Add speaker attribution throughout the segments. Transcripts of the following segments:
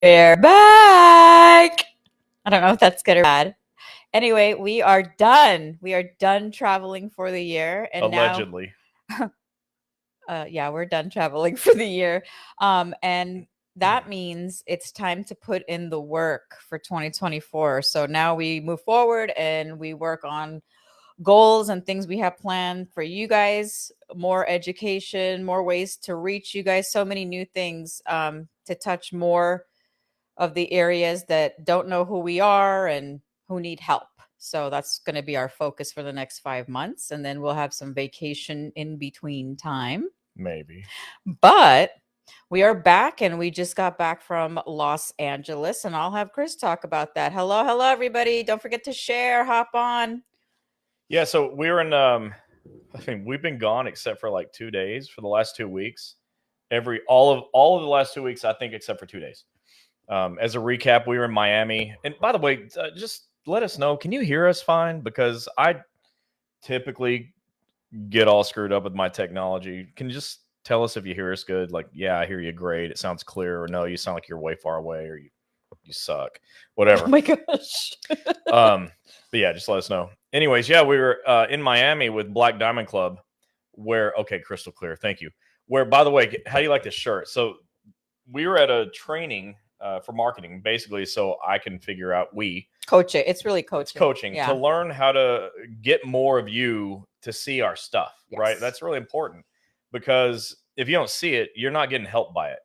Speaker 1: We're back. I don't know if that's good or bad. Anyway, we are done. We are done traveling for the year. And
Speaker 2: Allegedly.
Speaker 1: Yeah, we're done traveling for the year. And that means it's time to put in the work for 2024. So now we move forward and we work on goals and things we have planned for you guys, more education, more ways to reach you guys, so many new things to touch more of the areas that don't know who we are and who need help. So that's going to be our focus for the next 5 months. And then we'll have some vacation in between time.
Speaker 2: Maybe.
Speaker 1: But we are back and we just got back from Los Angeles. And I'll have Chris talk about that. Hello, everybody. Don't forget to share, hop on.
Speaker 2: Yeah, so we were in I think we've been gone except for like 2 days for the last 2 weeks. All of the last 2 weeks, I think, except for 2 days. As a recap, we were in Miami. And by the way, just let us know. Can you hear us fine? Because I typically get all screwed up with my technology. Can you just tell us if you hear us good? Like, yeah, I hear you great. It sounds clear. Or no, you sound like you're way far away, or you suck. Whatever.
Speaker 1: Oh my gosh.
Speaker 2: But yeah, just let us know. Anyways, yeah, we were in Miami with Black Diamond Club, where crystal clear. Thank you. Where, by the way, how do you like this shirt? So we were at a training for marketing, basically, so I can figure out
Speaker 1: coaching. It's really coaching.
Speaker 2: It's coaching to learn how to get more of you to see our stuff, right? That's really important because if you don't see it, you're not getting helped by it,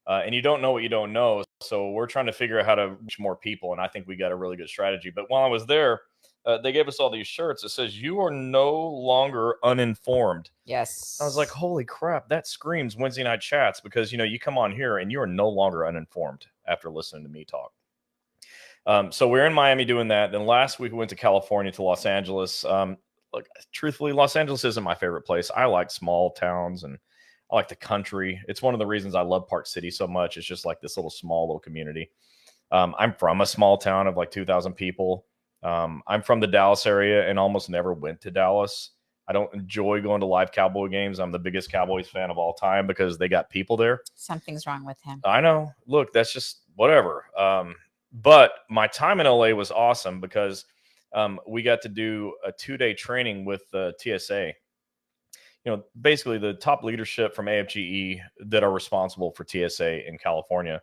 Speaker 2: and you don't know what you don't know. So we're trying to figure out how to reach more people, and I think we got a really good strategy. But while I was there, they gave us all these shirts that says "You are no longer uninformed."
Speaker 1: Yes.
Speaker 2: I was like, holy crap, that screams Wednesday night chats, because you come on here and you are no longer uninformed after listening to me talk. So we're in Miami doing that. Then last week we went to California, to Los Angeles. Look, truthfully, Los Angeles isn't my favorite place. I like small towns and I like the country. It's one of the reasons I love Park City so much. It's just like this little community. I'm from a small town of like 2,000 people. I'm from the Dallas area and almost never went to Dallas. I don't enjoy going to live Cowboy games. I'm the biggest Cowboys fan of all time because they got people there.
Speaker 1: Something's wrong with him.
Speaker 2: I know. Look, that's just whatever. But my time in LA was awesome because we got to do a 2-day training with TSA. Basically the top leadership from AFGE that are responsible for TSA in California,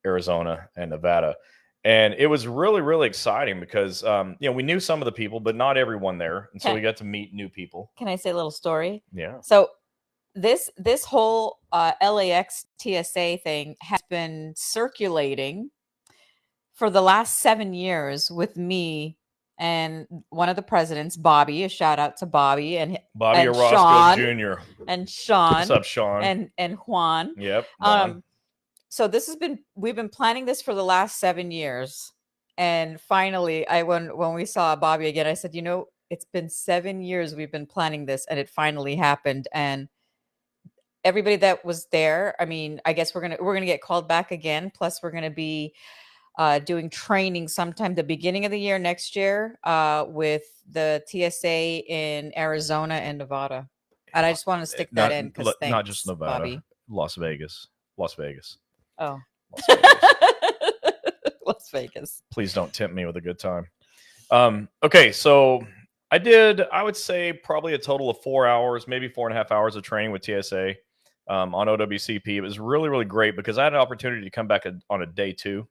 Speaker 2: Arizona, and Nevada. And it was really, really exciting because, we knew some of the people, but not everyone there. And so we got to meet new people.
Speaker 1: Can I say a little story?
Speaker 2: Yeah.
Speaker 1: So this whole LAX TSA thing has been circulating for the last 7 years with me and one of the presidents, Bobby. A shout out to Bobby and
Speaker 2: Orozco Jr.
Speaker 1: And Sean.
Speaker 2: What's up, Sean?
Speaker 1: And Juan.
Speaker 2: Yep.
Speaker 1: So we've been planning this for the last 7 years. And finally, when we saw Bobby again, I said, it's been 7 years we've been planning this, and it finally happened. And everybody that was there, I mean, I guess we're gonna get called back again. Plus, we're gonna be doing training sometime the beginning of the year next year with the TSA in Arizona and Nevada. And I just want to stick that in because
Speaker 2: not just Nevada,
Speaker 1: Bobby.
Speaker 2: Las Vegas.
Speaker 1: Oh,
Speaker 2: Las Vegas.
Speaker 1: Las Vegas.
Speaker 2: Please don't tempt me with a good time. Okay, so I would say probably a total of 4 hours, maybe 4.5 hours of training with TSA on OWCP. It was really, really great because I had an opportunity to come back on a day 2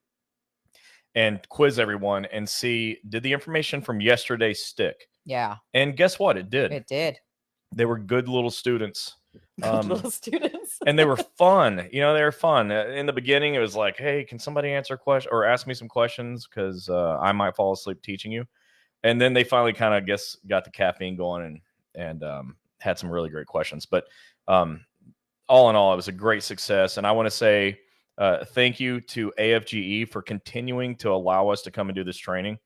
Speaker 2: and quiz everyone and see, did the information from yesterday stick?
Speaker 1: Yeah.
Speaker 2: And guess what? It did.
Speaker 1: It did.
Speaker 2: They were good little students.
Speaker 1: Little students.
Speaker 2: And they were fun. They were fun. In the beginning, it was like, hey, can somebody answer questions or ask me some questions? Because I might fall asleep teaching you. And then they finally kind of got the caffeine going and had some really great questions. But all in all, it was a great success. And I want to say thank you to AFGE for continuing to allow us to come and do this training.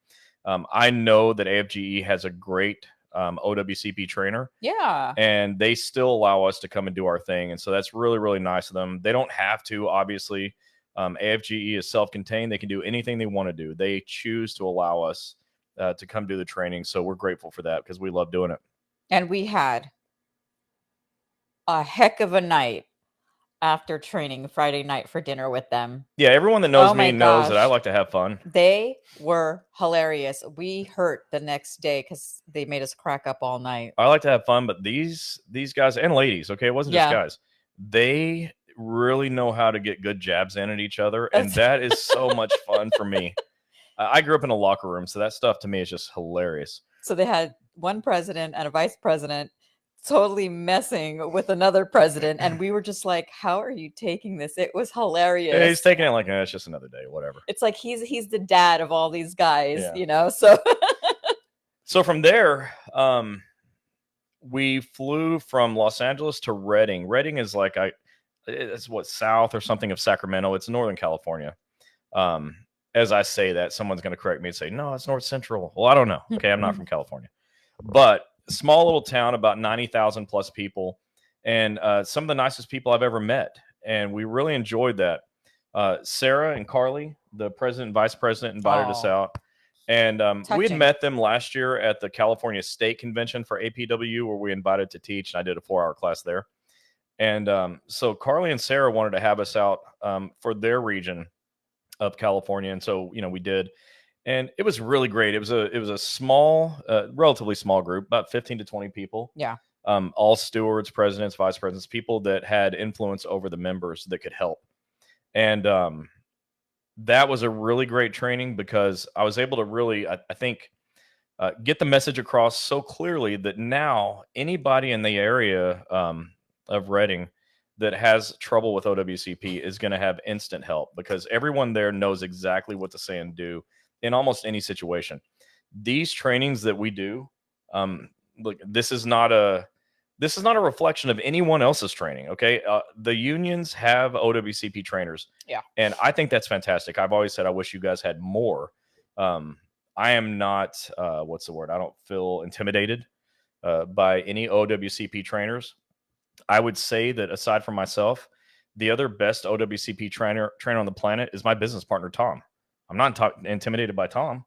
Speaker 2: I know that AFGE has a great OWCP trainer.
Speaker 1: Yeah.
Speaker 2: And they still allow us to come and do our thing. And so that's really, really nice of them. They don't have to, obviously. AFGE is self-contained. They can do anything they want to do. They choose to allow us to come do the training. So we're grateful for that because we love doing it.
Speaker 1: And we had a heck of a night. after training Friday night for dinner with them.
Speaker 2: Yeah, everyone that knows
Speaker 1: Oh my
Speaker 2: me knows that I
Speaker 1: gosh.
Speaker 2: like to have fun.
Speaker 1: They were hilarious. We hurt the next day because they made us crack up all night.
Speaker 2: I like to have fun, but these guys and ladies, okay, it wasn't just
Speaker 1: Yeah.
Speaker 2: guys. They really know how to get good jabs in at each other, and that is so much fun for me. I grew up in a locker room, so that stuff to me is just hilarious.
Speaker 1: So they had one president and a vice president totally messing with another president, and we were just like, how are you taking this? It was hilarious.
Speaker 2: Yeah, he's taking it like, it's just another day, whatever.
Speaker 1: It's like he's the dad of all these guys,
Speaker 2: Yeah.
Speaker 1: you know. So
Speaker 2: from there, we flew from Los Angeles to Redding. Redding is like it's what, south or something of Sacramento. It's Northern California. As I say that, someone's going to correct me and say, no, it's North Central. Well, I don't know. Okay, I'm not from California, but small little town, about 90,000 plus people, and some of the nicest people I've ever met, and we really enjoyed that. Sarah and Carly, the president and vice president, invited us out. And we had met them last year at the California State Convention for APW, where we invited to teach, and I did a 4-hour class there. And so Carly and Sarah wanted to have us out for their region of California, and so we did, and it was really great. It was a small, relatively small group, about 15 to 20 people.
Speaker 1: Yeah.
Speaker 2: All stewards, presidents, vice presidents, people that had influence over the members that could help, and that was a really great training because I was able to really, I think, get the message across so clearly that now anybody in the area of Redding that has trouble with OWCP is going to have instant help because everyone there knows exactly what to say and do in almost any situation. These trainings that we do, look, this is not a reflection of anyone else's training. Okay. The unions have OWCP trainers.
Speaker 1: Yeah.
Speaker 2: And I think that's fantastic. I've always said, I wish you guys had more. I am not, what's the word? I don't feel intimidated by any OWCP trainers. I would say that aside from myself, the other best OWCP trainer on the planet is my business partner, Tom. I'm not intimidated by Tom.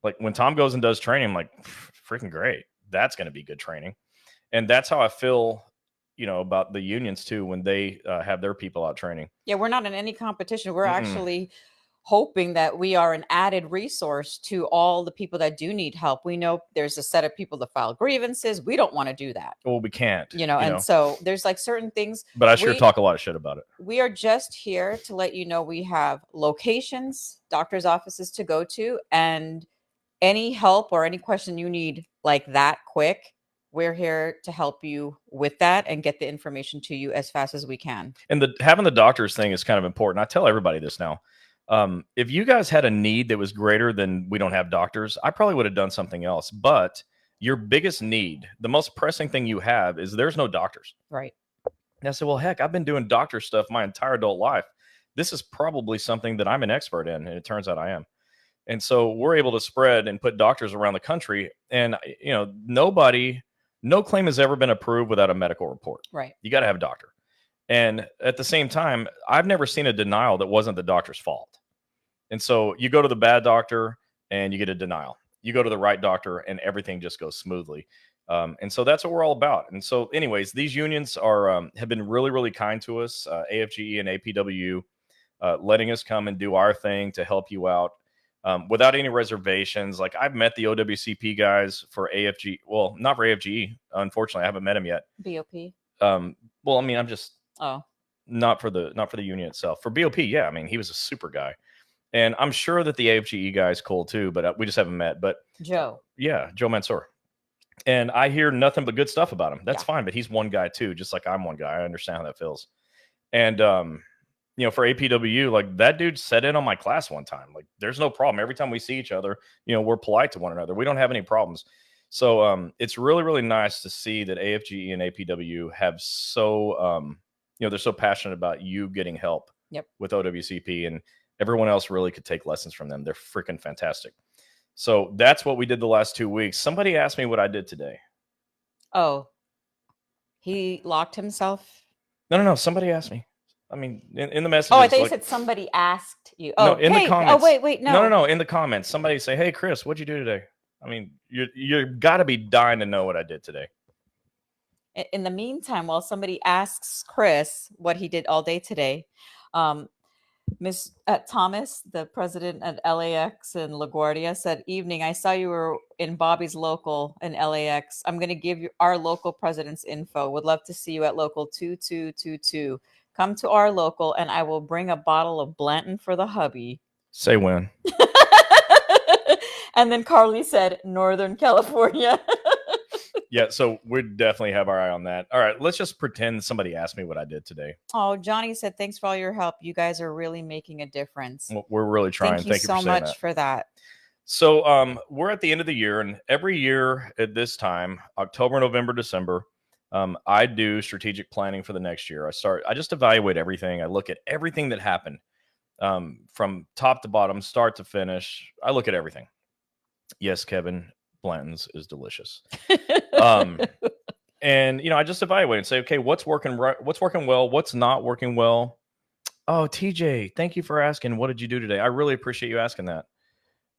Speaker 2: Like when Tom goes and does training, I'm like, freaking great. That's going to be good training. And that's how I feel, about the unions too, when they have their people out training.
Speaker 1: Yeah, we're not in any competition. We're actually hoping that we are an added resource to all the people that do need help. We know there's a set of people that file grievances. We don't want to do that.
Speaker 2: Well, we can't.
Speaker 1: And so there's like certain things.
Speaker 2: But I sure talk a lot of shit about it.
Speaker 1: We are just here to let you know we have locations, doctor's offices to go to, and any help or any question you need like that quick, we're here to help you with that and get the information to you as fast as we can.
Speaker 2: And having the doctors thing is kind of important. I tell everybody this now. If you guys had a need that was greater than we don't have doctors, I probably would have done something else. But your biggest need, the most pressing thing you have is there's no doctors.
Speaker 1: Right.
Speaker 2: And I said, well, heck, I've been doing doctor stuff my entire adult life. This is probably something that I'm an expert in. And it turns out I am. And so we're able to spread and put doctors around the country. And, no claim has ever been approved without a medical report.
Speaker 1: Right.
Speaker 2: You got to have a doctor. And at the same time, I've never seen a denial that wasn't the doctor's fault. And so you go to the bad doctor and you get a denial. You go to the right doctor and everything just goes smoothly. And so that's what we're all about. And so anyways, these unions have been really, really kind to us, AFGE and APW, letting us come and do our thing to help you out. Without any reservations. Like I've met the OWCP guys for AFG. Well, not for AFGE. Unfortunately, I haven't met him yet.
Speaker 1: BOP.
Speaker 2: Well, I mean, I'm just not for the union itself. For BOP, yeah. I mean, he was a super guy, and I'm sure that the AFGE guy is cool too. But we just haven't met. But
Speaker 1: Joe.
Speaker 2: Yeah, Joe Mansour. And I hear nothing but good stuff about him. That's fine. But he's one guy too, just like I'm one guy. I understand how that feels. And for APW, like that dude sat in on my class one time. Like there's no problem. Every time we see each other, we're polite to one another. We don't have any problems. So it's really, really nice to see that AFGE and APW have so, they're so passionate about you getting help with OWCP, and everyone else really could take lessons from them. They're freaking fantastic. So that's what we did the last 2 weeks. Somebody asked me what I did today.
Speaker 1: Oh, he locked himself?
Speaker 2: No. Somebody asked me. I mean, in the messages.
Speaker 1: Oh, I thought you said somebody asked you. Oh,
Speaker 2: no, in the comments.
Speaker 1: Oh, wait, no.
Speaker 2: No. In the comments, somebody say, "Hey, Chris, what'd you do today?" I mean, you got to be dying to know what I did today.
Speaker 1: In the meantime, while somebody asks Chris what he did all day today, um, Miss Thomas, the president at LAX in LaGuardia, said, "Evening. I saw you were in Bobby's local in LAX. I'm going to give you our local president's info. Would love to see you at local 2222. Come to our local, and I will bring a bottle of Blanton for the hubby."
Speaker 2: Say when.
Speaker 1: And then Carly said, "Northern California."
Speaker 2: Yeah, so we definitely have our eye on that. All right, let's just pretend somebody asked me what I did today.
Speaker 1: Oh, Johnny said, "Thanks for all your help. You guys are really making a difference."
Speaker 2: We're really trying.
Speaker 1: Thank you
Speaker 2: for
Speaker 1: so
Speaker 2: saying
Speaker 1: much
Speaker 2: that.
Speaker 1: for that.
Speaker 2: So we're at the end of the year, and every year at this time, October, November, December, I do strategic planning for the next year. I just evaluate everything. I look at everything that happened, from top to bottom, start to finish. I look at everything. Yes, Kevin, Blanton's is delicious. And I just evaluate and say, okay, what's working right, what's working well, what's not working well. Oh, TJ, thank you for asking. What did you do today? I really appreciate you asking that.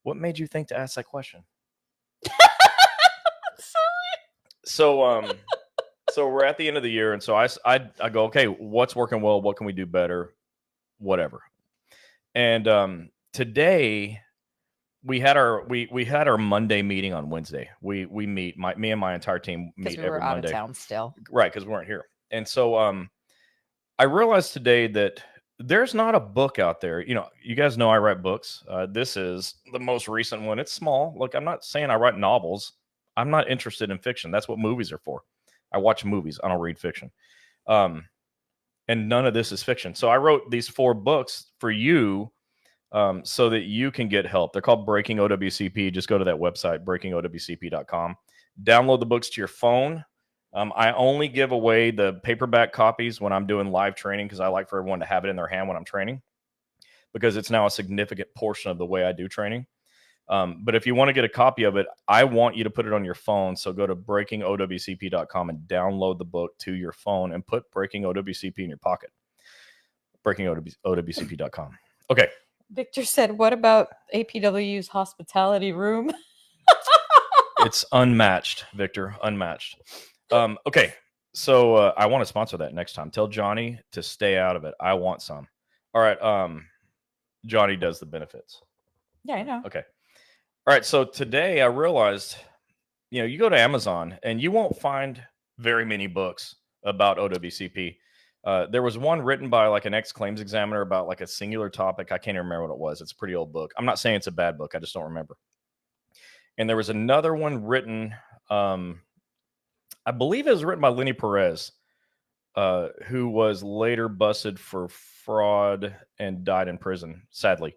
Speaker 2: What made you think to ask that question? So so we're at the end of the year, and so I go, okay, what's working well, what can we do better, whatever. And today we had our Monday meeting on Wednesday. We meet, me and my entire team meet
Speaker 1: We
Speaker 2: every
Speaker 1: were out
Speaker 2: Monday.
Speaker 1: of town still.
Speaker 2: Right, because we weren't here. And so I realized today that there's not a book out there. You guys know I write books. This is the most recent one. It's small. Look, I'm not saying I write novels. I'm not interested in fiction. That's what movies are for. I watch movies. I don't read fiction. And none of this is fiction. So I wrote these 4 books for you, so that you can get help. They're called Breaking OWCP. Just go to that website, breakingowcp.com. Download the books to your phone. I only give away the paperback copies when I'm doing live training, because I like for everyone to have it in their hand when I'm training, because it's now a significant portion of the way I do training. But if you want to get a copy of it, I want you to put it on your phone. So go to breakingowcp.com and download the book to your phone and put Breaking OWCP in your pocket. breakingowcp.com. Okay.
Speaker 1: Victor said, "What about APW's hospitality room?"
Speaker 2: It's unmatched, Victor. Unmatched. Okay. So I want to sponsor that next time. Tell Johnny to stay out of it. I want some. All right. Johnny does the benefits.
Speaker 1: Yeah, I know.
Speaker 2: Okay. All right. So today I realized, you go to Amazon and you won't find very many books about OWCP. There was one written by like an ex-claims examiner about like a singular topic. I can't even remember what it was. It's a pretty old book. I'm not saying it's a bad book. I just don't remember. And there was another one written, I believe it was written by Lenny Perez, who was later busted for fraud and died in prison, sadly.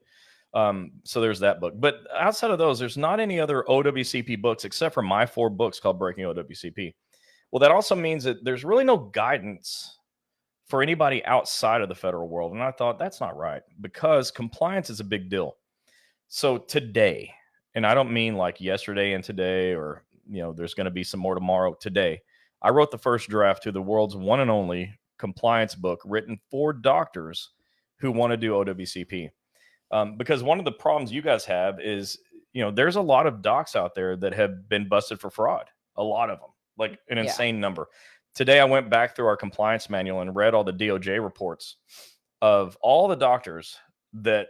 Speaker 2: So there's that book. But outside of those, there's not any other OWCP books except for my 4 books called Breaking OWCP. Well, that also means that there's really no guidance for anybody outside of the federal world. And I thought that's not right, because compliance is a big deal. So today, and I don't mean like yesterday and today, or, there's going to be some more tomorrow. Today, I wrote the first draft to the world's one and only compliance book written for doctors who want to do OWCP. Because one of the problems you guys have is, there's a lot of docs out there that have been busted for fraud. A lot of them, like an insane number. Today, I went back through our compliance manual and read all the DOJ reports of all the doctors that,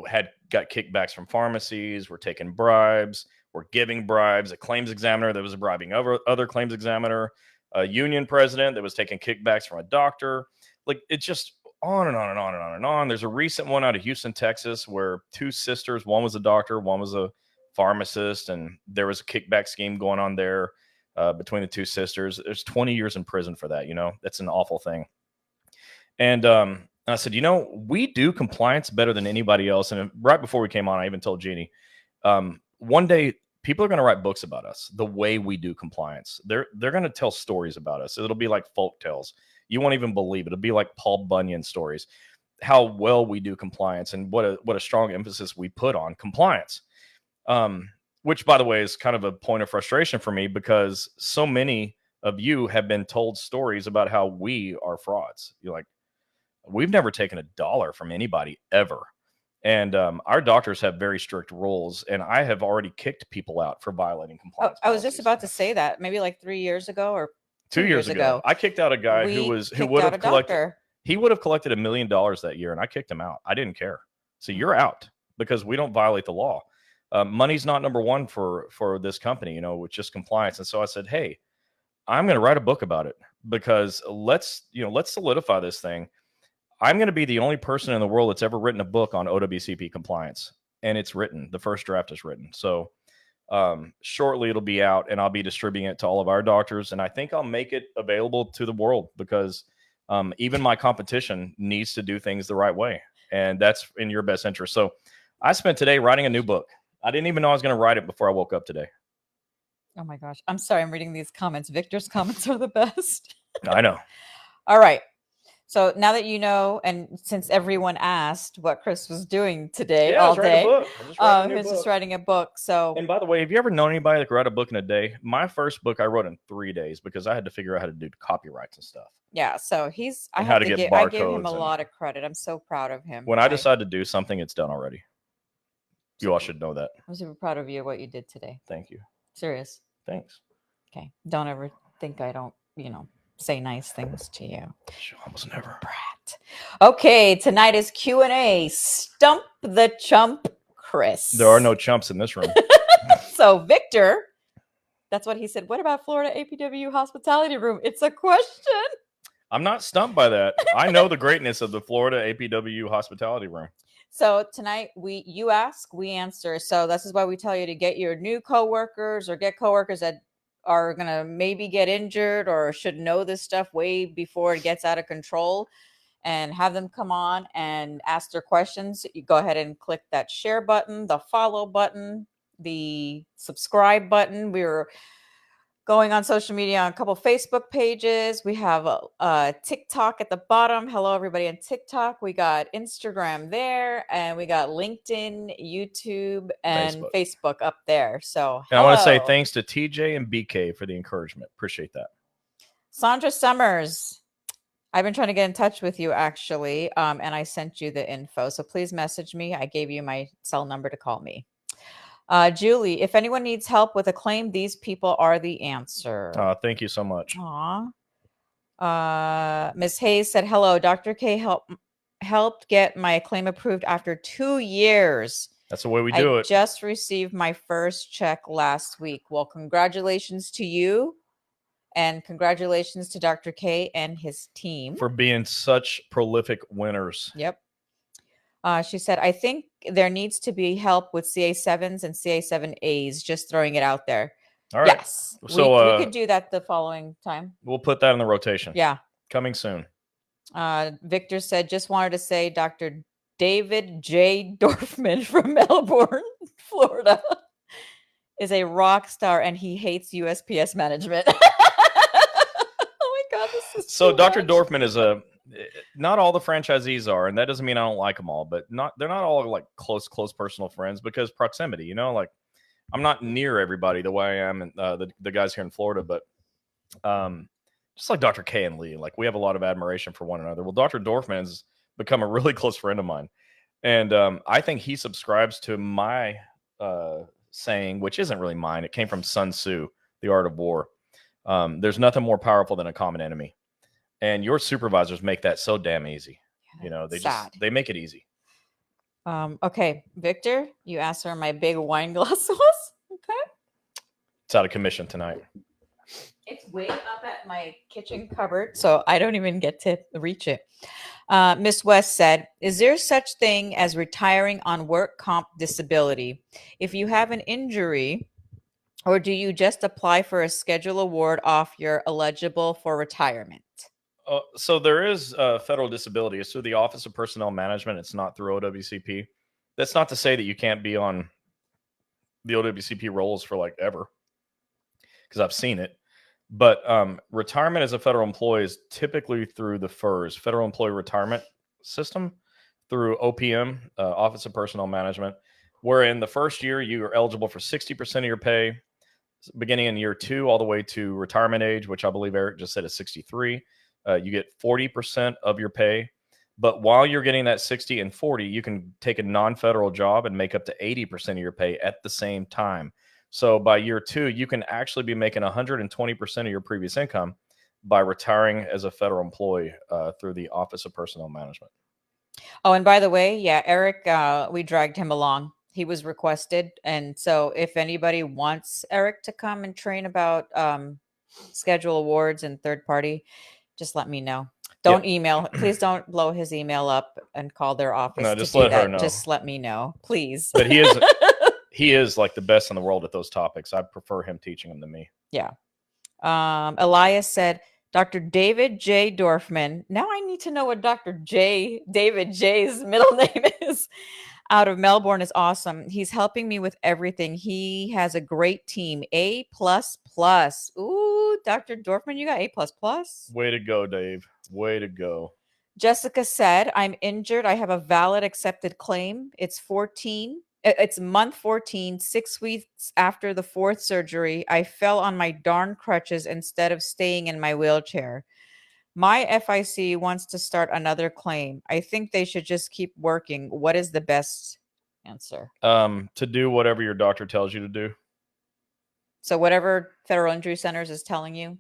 Speaker 2: had got kickbacks from pharmacies, were taking bribes, were giving bribes, a claims examiner that was bribing other claims examiner, a union president that was taking kickbacks from a doctor. Like, it's just on and on and on and on and on. There's a recent one out of Houston, Texas, where 2 sisters, one was a doctor, one was a pharmacist, and there was a kickback scheme going on there between the 2 sisters. There's 20 years in prison for that. That's an awful thing. And I said, we do compliance better than anybody else. And right before we came on, I even told Gini, one day people are going to write books about us, the way we do compliance. They're going to tell stories about us. It'll be like folk tales. You won't even believe it. It'll be like Paul Bunyan stories, how well we do compliance and what a strong emphasis we put on compliance. Which, by the way, is kind of a point of frustration for me, because so many of you have been told stories about how we are frauds. You're like, we've never taken $1 from anybody ever. And our doctors have very strict rules, and I have already kicked people out for violating compliance.
Speaker 1: I was just about to say that maybe like 3 years ago or
Speaker 2: 2 years ago. I kicked out a guy who would have collected. He would have collected $1 million that year, and I kicked him out. I didn't care. So you're out because we don't violate the law. Money's not number one for this company, with just compliance. And so I said, hey, I'm going to write a book about it because let's solidify this thing. I'm going to be the only person in the world that's ever written a book on OWCP compliance, and it's written. The first draft is written. So shortly it'll be out, and I'll be distributing it to all of our doctors. And I think I'll make it available to the world because even my competition needs to do things the right way. And that's in your best interest. So I spent today writing a new book. I didn't even know I was going to write it before I woke up today.
Speaker 1: Oh my gosh. I'm sorry. I'm reading these comments. Victor's comments are the best.
Speaker 2: I know.
Speaker 1: All right. So now that you know, and since everyone asked what Chris was doing today all day, he's just writing a book. So,
Speaker 2: and by the way, have you ever known anybody that could write a book in a day? My first book I wrote in 3 days because I had to figure out how to do copyrights and stuff.
Speaker 1: Yeah, so I give him a lot of credit. I'm so proud of him.
Speaker 2: When I decide to do something, it's done already. You all should know that.
Speaker 1: I'm super proud of you what you did today.
Speaker 2: Thank you.
Speaker 1: Serious.
Speaker 2: Thanks.
Speaker 1: Okay. Don't ever think I don't, say nice things to you.
Speaker 2: Almost never.
Speaker 1: Brat. Okay, tonight is Q&A. Stump the Chump, Chris.
Speaker 2: There are no chumps in this room.
Speaker 1: So Victor, that's what he said. What about Florida APW hospitality room? It's a question.
Speaker 2: I'm not stumped by that. I know the greatness of the Florida APW hospitality room.
Speaker 1: So tonight you ask, we answer. So this is why we tell you to get your new coworkers or get coworkers that are going to maybe get injured or should know this stuff way before it gets out of control, and have them come on and ask their questions. You go ahead and click that share button, the follow button, the subscribe button. We're going on social media on a couple Facebook pages. We have a TikTok at the bottom. Hello, everybody on TikTok. We got Instagram there, and we got LinkedIn, YouTube, and Facebook up there. So
Speaker 2: and I want to say thanks to TJ and BK for the encouragement. Appreciate that.
Speaker 1: Sandra Summers, I've been trying to get in touch with you, actually, and I sent you the info. So please message me. I gave you my cell number to call me. Julie, if anyone needs help with a claim, these people are the answer.
Speaker 2: Thank you so much.
Speaker 1: Ms. Hayes said, hello, Dr. K helped get my claim approved after 2 years.
Speaker 2: That's the way we do it.
Speaker 1: I just received my first check last week. Well, congratulations to you, and congratulations to Dr. K and his team
Speaker 2: for being such prolific winners.
Speaker 1: Yep. She said, I think there needs to be help with CA7s and CA7As, just throwing it out there.
Speaker 2: All right.
Speaker 1: Yes.
Speaker 2: So
Speaker 1: we could do that the following time.
Speaker 2: We'll put that in the rotation.
Speaker 1: Yeah.
Speaker 2: Coming soon.
Speaker 1: Victor said, just wanted to say Dr. David J. Dorfman from Melbourne, Florida, is a rock star, and he hates USPS management. Oh my God. This is
Speaker 2: so Dr. Dorfman is not all the franchisees are, and that doesn't mean I don't like them all, but they're not all like close personal friends because proximity, like I'm not near everybody the way I am in, the guys here in Florida, but just like Dr. K and Lee, like we have a lot of admiration for one another. Well, Dr. Dorfman has become a really close friend of mine, and I think he subscribes to my saying, which isn't really mine. It came from Sun Tzu, The Art of War. There's nothing more powerful than a common enemy. And your supervisors make that so damn easy. They make it easy.
Speaker 1: Okay, Victor, you asked where my big wine glass was. Okay.
Speaker 2: It's out of commission tonight.
Speaker 1: It's way up at my kitchen cupboard, so I don't even get to reach it. Miss West said, is there such thing as retiring on work comp disability? If you have an injury, or do you just apply for a schedule award off you're eligible for retirement?
Speaker 2: So there is federal disability. It's through the Office of Personnel Management. It's not through OWCP. That's not to say that you can't be on the OWCP rolls for like ever, because I've seen it. But retirement as a federal employee is typically through the FERS, Federal Employee Retirement System, through OPM, Office of Personnel Management, where in the first year you are eligible for 60% of your pay, beginning in year 2 all the way to retirement age, which I believe Eric just said is 63. You get 40% of your pay, but while you're getting that 60 and 40, you can take a non-federal job and make up to 80% of your pay at the same time. So by year 2, you can actually be making 120% of your previous income, by retiring as a federal employee through the Office of Personnel Management.
Speaker 1: Oh, and by the way, yeah, Eric, we dragged him along. He was requested. And so if anybody wants Eric to come and train about schedule awards and third party, just let me know. Don't email. Please don't blow his email up and call their office.
Speaker 2: No, just
Speaker 1: to do
Speaker 2: let her
Speaker 1: that.
Speaker 2: know.
Speaker 1: Just let me know, please.
Speaker 2: But he is like the best in the world at those topics. I prefer him teaching them to me.
Speaker 1: Yeah. Elias said, Dr. David J. Dorfman. Now I need to know what David J's middle name is. Out of Melbourne is awesome. He's helping me with everything. He has a great team. A++. Ooh, Dr. Dorfman, you got A++.
Speaker 2: Way to go, Dave. Way to go.
Speaker 1: Jessica said, I'm injured. I have a valid accepted claim. It's month 14, 6 weeks after the 4th surgery. I fell on my darn crutches instead of staying in my wheelchair. My FIC wants to start another claim. I think they should just keep working. What is the best answer?
Speaker 2: To do whatever your doctor tells you to do.
Speaker 1: So whatever Federal Injury Centers is telling you?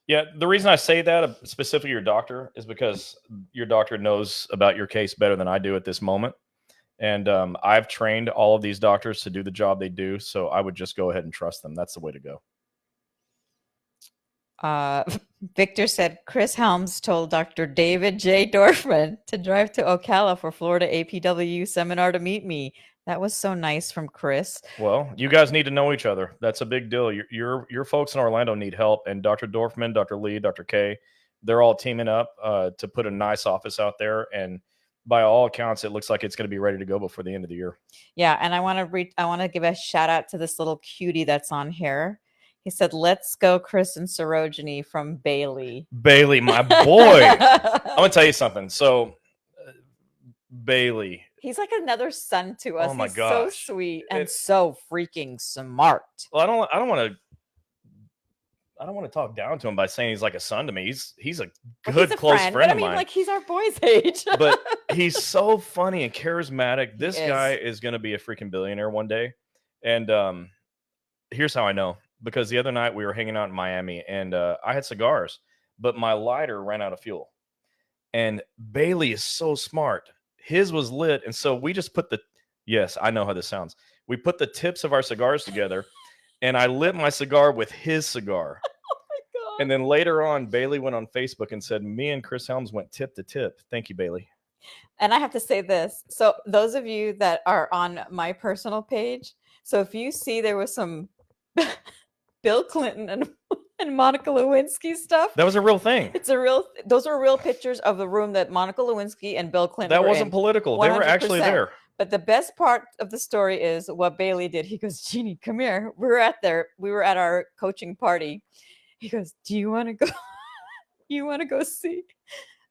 Speaker 2: Yeah, the reason I say that, specifically your doctor, is because your doctor knows about your case better than I do at this moment. And I've trained all of these doctors to do the job they do, so I would just go ahead and trust them. That's the way to go.
Speaker 1: Victor said, Chris Helms told Dr. David J. Dorfman to drive to Ocala for Florida APW seminar to meet me. That was so nice from Chris.
Speaker 2: Well, you guys need to know each other. That's a big deal. Your folks in Orlando need help, and Dr. Dorfman, Dr. Lee, Dr. K, they're all teaming up to put a nice office out there. And by all accounts, it looks like it's going to be ready to go before the end of the year.
Speaker 1: Yeah, and I want to give a shout out to this little cutie that's on here. He said, "Let's go, Chris and Sarojini from Bailey."
Speaker 2: Bailey, my boy. I'm going to tell you something. So, Bailey.
Speaker 1: He's like another son to us.
Speaker 2: Oh my
Speaker 1: He's
Speaker 2: gosh.
Speaker 1: so sweet and so freaking smart.
Speaker 2: Well, I don't want to talk down to him by saying he's like a son to me. He's a good, close friend of mine.
Speaker 1: Like he's our boy's age.
Speaker 2: But he's so funny and charismatic. This guy is going to be a freaking billionaire one day. And here's how I know. Because the other night we were hanging out in Miami and I had cigars, but my lighter ran out of fuel. And Bailey is so smart. His was lit. And so we just yes, I know how this sounds. We put the tips of our cigars together and I lit my cigar with his cigar.
Speaker 1: Oh my God.
Speaker 2: And then later on, Bailey went on Facebook and said, me and Chris Helms went tip to tip. Thank you, Bailey.
Speaker 1: And I have to say this. So those of you that are on my personal page, so if you see there was some Bill Clinton and Monica Lewinsky stuff.
Speaker 2: That was a real thing.
Speaker 1: Those are real pictures of the room that Monica Lewinsky and Bill Clinton
Speaker 2: That wasn't political. 100%. They were actually there.
Speaker 1: But the best part of the story is what Bailey did. He goes, Gini, come here. We were at our coaching party. He goes, do you want to go? You want to go see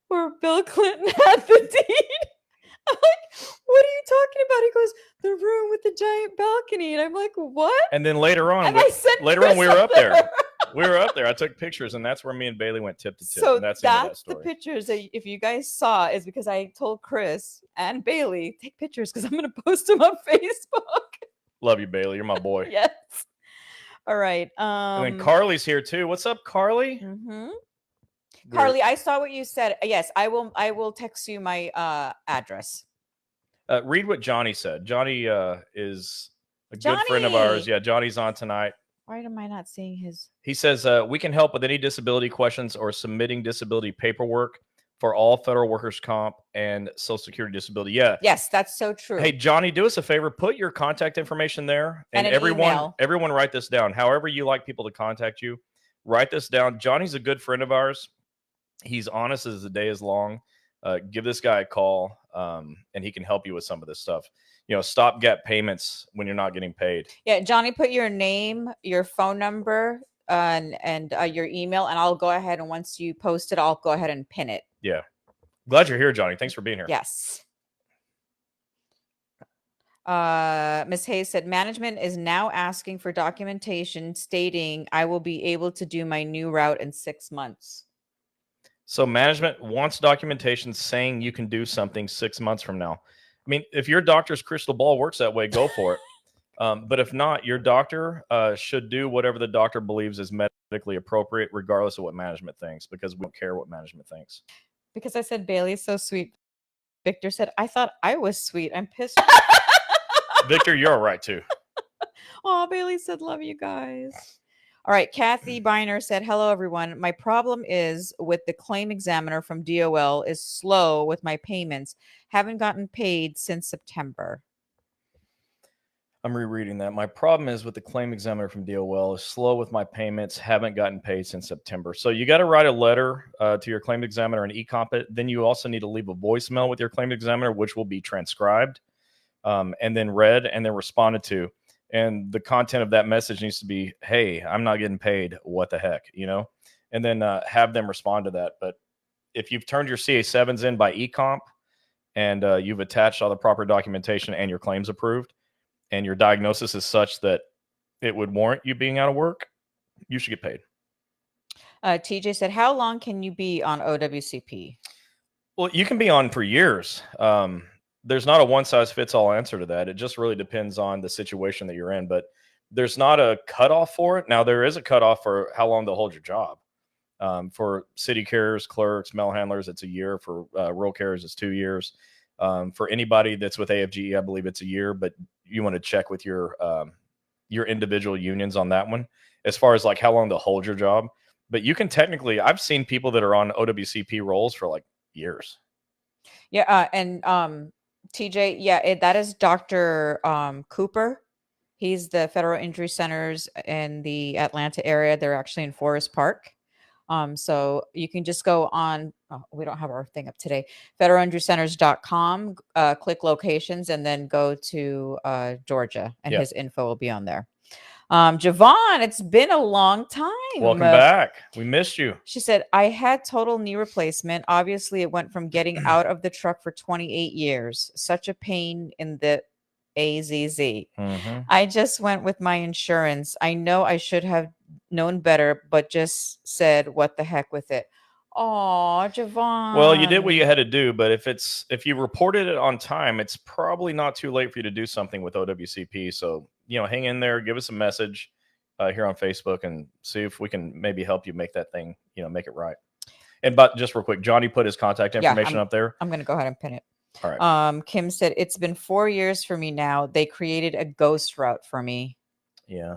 Speaker 1: where Bill Clinton had the deed? I'm like, what are you talking about? He goes, the room with the giant balcony. And I'm like, what?
Speaker 2: And then later on, we were up there. We were up there. I took pictures, and that's where me and Bailey went tip to tip.
Speaker 1: So
Speaker 2: and that's
Speaker 1: the pictures that if you guys saw is because I told Chris and Bailey, take pictures because I'm going to post them on Facebook.
Speaker 2: Love you, Bailey. You're my boy.
Speaker 1: Yes. All right.
Speaker 2: And then Carly's here too. What's up, Carly?
Speaker 1: Mm-hmm. Carly, I saw what you said. Yes, I will text you my address.
Speaker 2: Read what Johnny said. Johnny is a good friend of ours. Yeah, Johnny's on tonight.
Speaker 1: Why am I not seeing his?
Speaker 2: He says, we can help with any disability questions or submitting disability paperwork for all federal workers' comp and Social Security disability. Yeah.
Speaker 1: Yes, that's so true.
Speaker 2: Hey, Johnny, do us a favor. Put your contact information there. And everyone write this down. However you like people to contact you, write this down. Johnny's a good friend of ours. He's honest as the day is long. Give this guy a call, and he can help you with some of this stuff. Stopgap payments when you're not getting paid.
Speaker 1: Yeah, Johnny, put your name, your phone number, and your email, and I'll go ahead and once you post it, I'll go ahead and pin it.
Speaker 2: Yeah. Glad you're here, Johnny. Thanks for being here.
Speaker 1: Yes. Ms. Hayes said, management is now asking for documentation stating I will be able to do my new route in 6 months.
Speaker 2: So management wants documentation saying you can do something 6 months from now. I mean, if your doctor's crystal ball works that way, go for it. But if not, your doctor should do whatever the doctor believes is medically politically appropriate, regardless of what management thinks, because we don't care what management thinks.
Speaker 1: Because I said Bailey's so sweet. Victor said, I thought I was sweet. I'm pissed.
Speaker 2: Victor, you're all right too.
Speaker 1: Oh, Bailey said, love you guys. All right. Kathy Biner said, hello, everyone. My problem is with the claim examiner from DOL is slow with my payments. Haven't gotten paid since September.
Speaker 2: I'm rereading that. My problem is with the claim examiner from DOL is slow with my payments. Haven't gotten paid since September. So you got to write a letter to your claim examiner and e-comp it. Then you also need to leave a voicemail with your claim examiner, which will be transcribed and then read and then responded to. And the content of that message needs to be, hey, I'm not getting paid. What the heck, And then have them respond to that. But if you've turned your CA7s in by e-comp and you've attached all the proper documentation and your claims approved, and your diagnosis is such that it would warrant you being out of work, you should get paid.
Speaker 1: TJ said, how long can you be on OWCP?
Speaker 2: Well, you can be on for years. There's not a one-size-fits-all answer to that. It just really depends on the situation that you're in, but there's not a cutoff for it. Now, there is a cutoff for how long they'll hold your job. For city carriers, clerks, mail handlers, it's a year. For rural carriers, it's 2 years. For anybody that's with AFGE, I believe it's a year, but you want to check with your individual unions on that one as far as like how long they'll hold your job. But you can technically, I've seen people that are on OWCP roles for like years.
Speaker 1: Yeah. And TJ, yeah, that is Dr. Cooper. He's the Federal Injury Centers in the Atlanta area. They're actually in Forest Park. So you can just go on, we don't have our thing up today, federalinjurycenters.com, click locations, and then go to Georgia, and his info will be on there. Javon, it's been a long time.
Speaker 2: Welcome back. We missed you.
Speaker 1: She said, I had total knee replacement. Obviously, it went from getting out of the truck for 28 years. Such a pain in the AZZ.
Speaker 2: Mm-hmm.
Speaker 1: I just went with my insurance. I know I should have known better, but just said, what the heck with it. Oh, Javon.
Speaker 2: Well, you did what you had to do, but if you reported it on time, it's probably not too late for you to do something with OWCP. So, hang in there, give us a message here on Facebook and see if we can maybe help you make that thing, make it right. And but just real quick, Johnny put his contact information up there.
Speaker 1: I'm going to go ahead and pin it.
Speaker 2: All right.
Speaker 1: Kim said, it's been 4 years for me now. They created a ghost route for me.
Speaker 2: Yeah.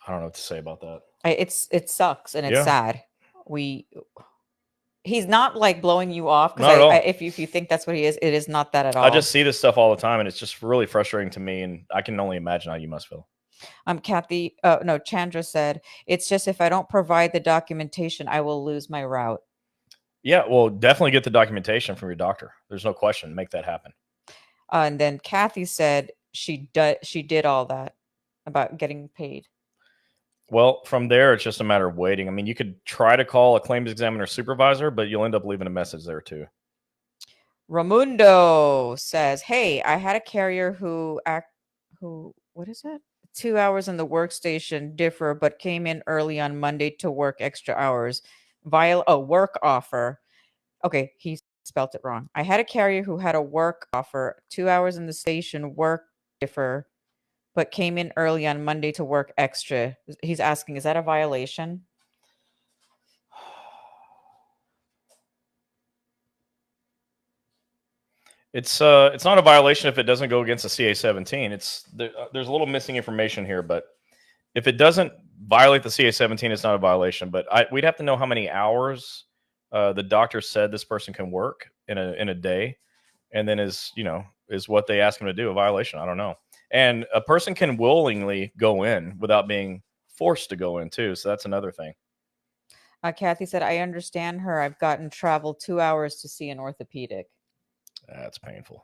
Speaker 2: I don't know what to say about that.
Speaker 1: It sucks and it's sad. He's not like blowing you off,
Speaker 2: because
Speaker 1: if you think that's what he is, it is not that at all.
Speaker 2: I just see this stuff all the time, and it's just really frustrating to me, and I can only imagine how you must feel.
Speaker 1: Chandra said, it's just if I don't provide the documentation, I will lose my route.
Speaker 2: Yeah, well, definitely get the documentation from your doctor. There's no question. Make that happen.
Speaker 1: And then Kathy said she did all that about getting paid.
Speaker 2: Well, from there, it's just a matter of waiting. I mean, you could try to call a claims examiner supervisor, but you'll end up leaving a message there too.
Speaker 1: Ramundo says, hey, I had a carrier who what is it? 2 hours in the workstation differ, but came in early on Monday to work extra hours. Work offer. Okay, he spelt it wrong. I had a carrier who had a work offer, 2 hours in the station, work differ, but came in early on Monday to work extra. He's asking, is that a violation?
Speaker 2: It's not a violation if it doesn't go against the CA-17. There's a little missing information here, but if it doesn't violate the CA-17, it's not a violation. But we'd have to know how many hours the doctor said this person can work in a day, and then is what they ask him to do a violation? I don't know. And a person can willingly go in without being forced to go in too. So that's another thing.
Speaker 1: Kathy said, I understand her. I've gotten travel 2 hours to see an orthopedic.
Speaker 2: That's painful.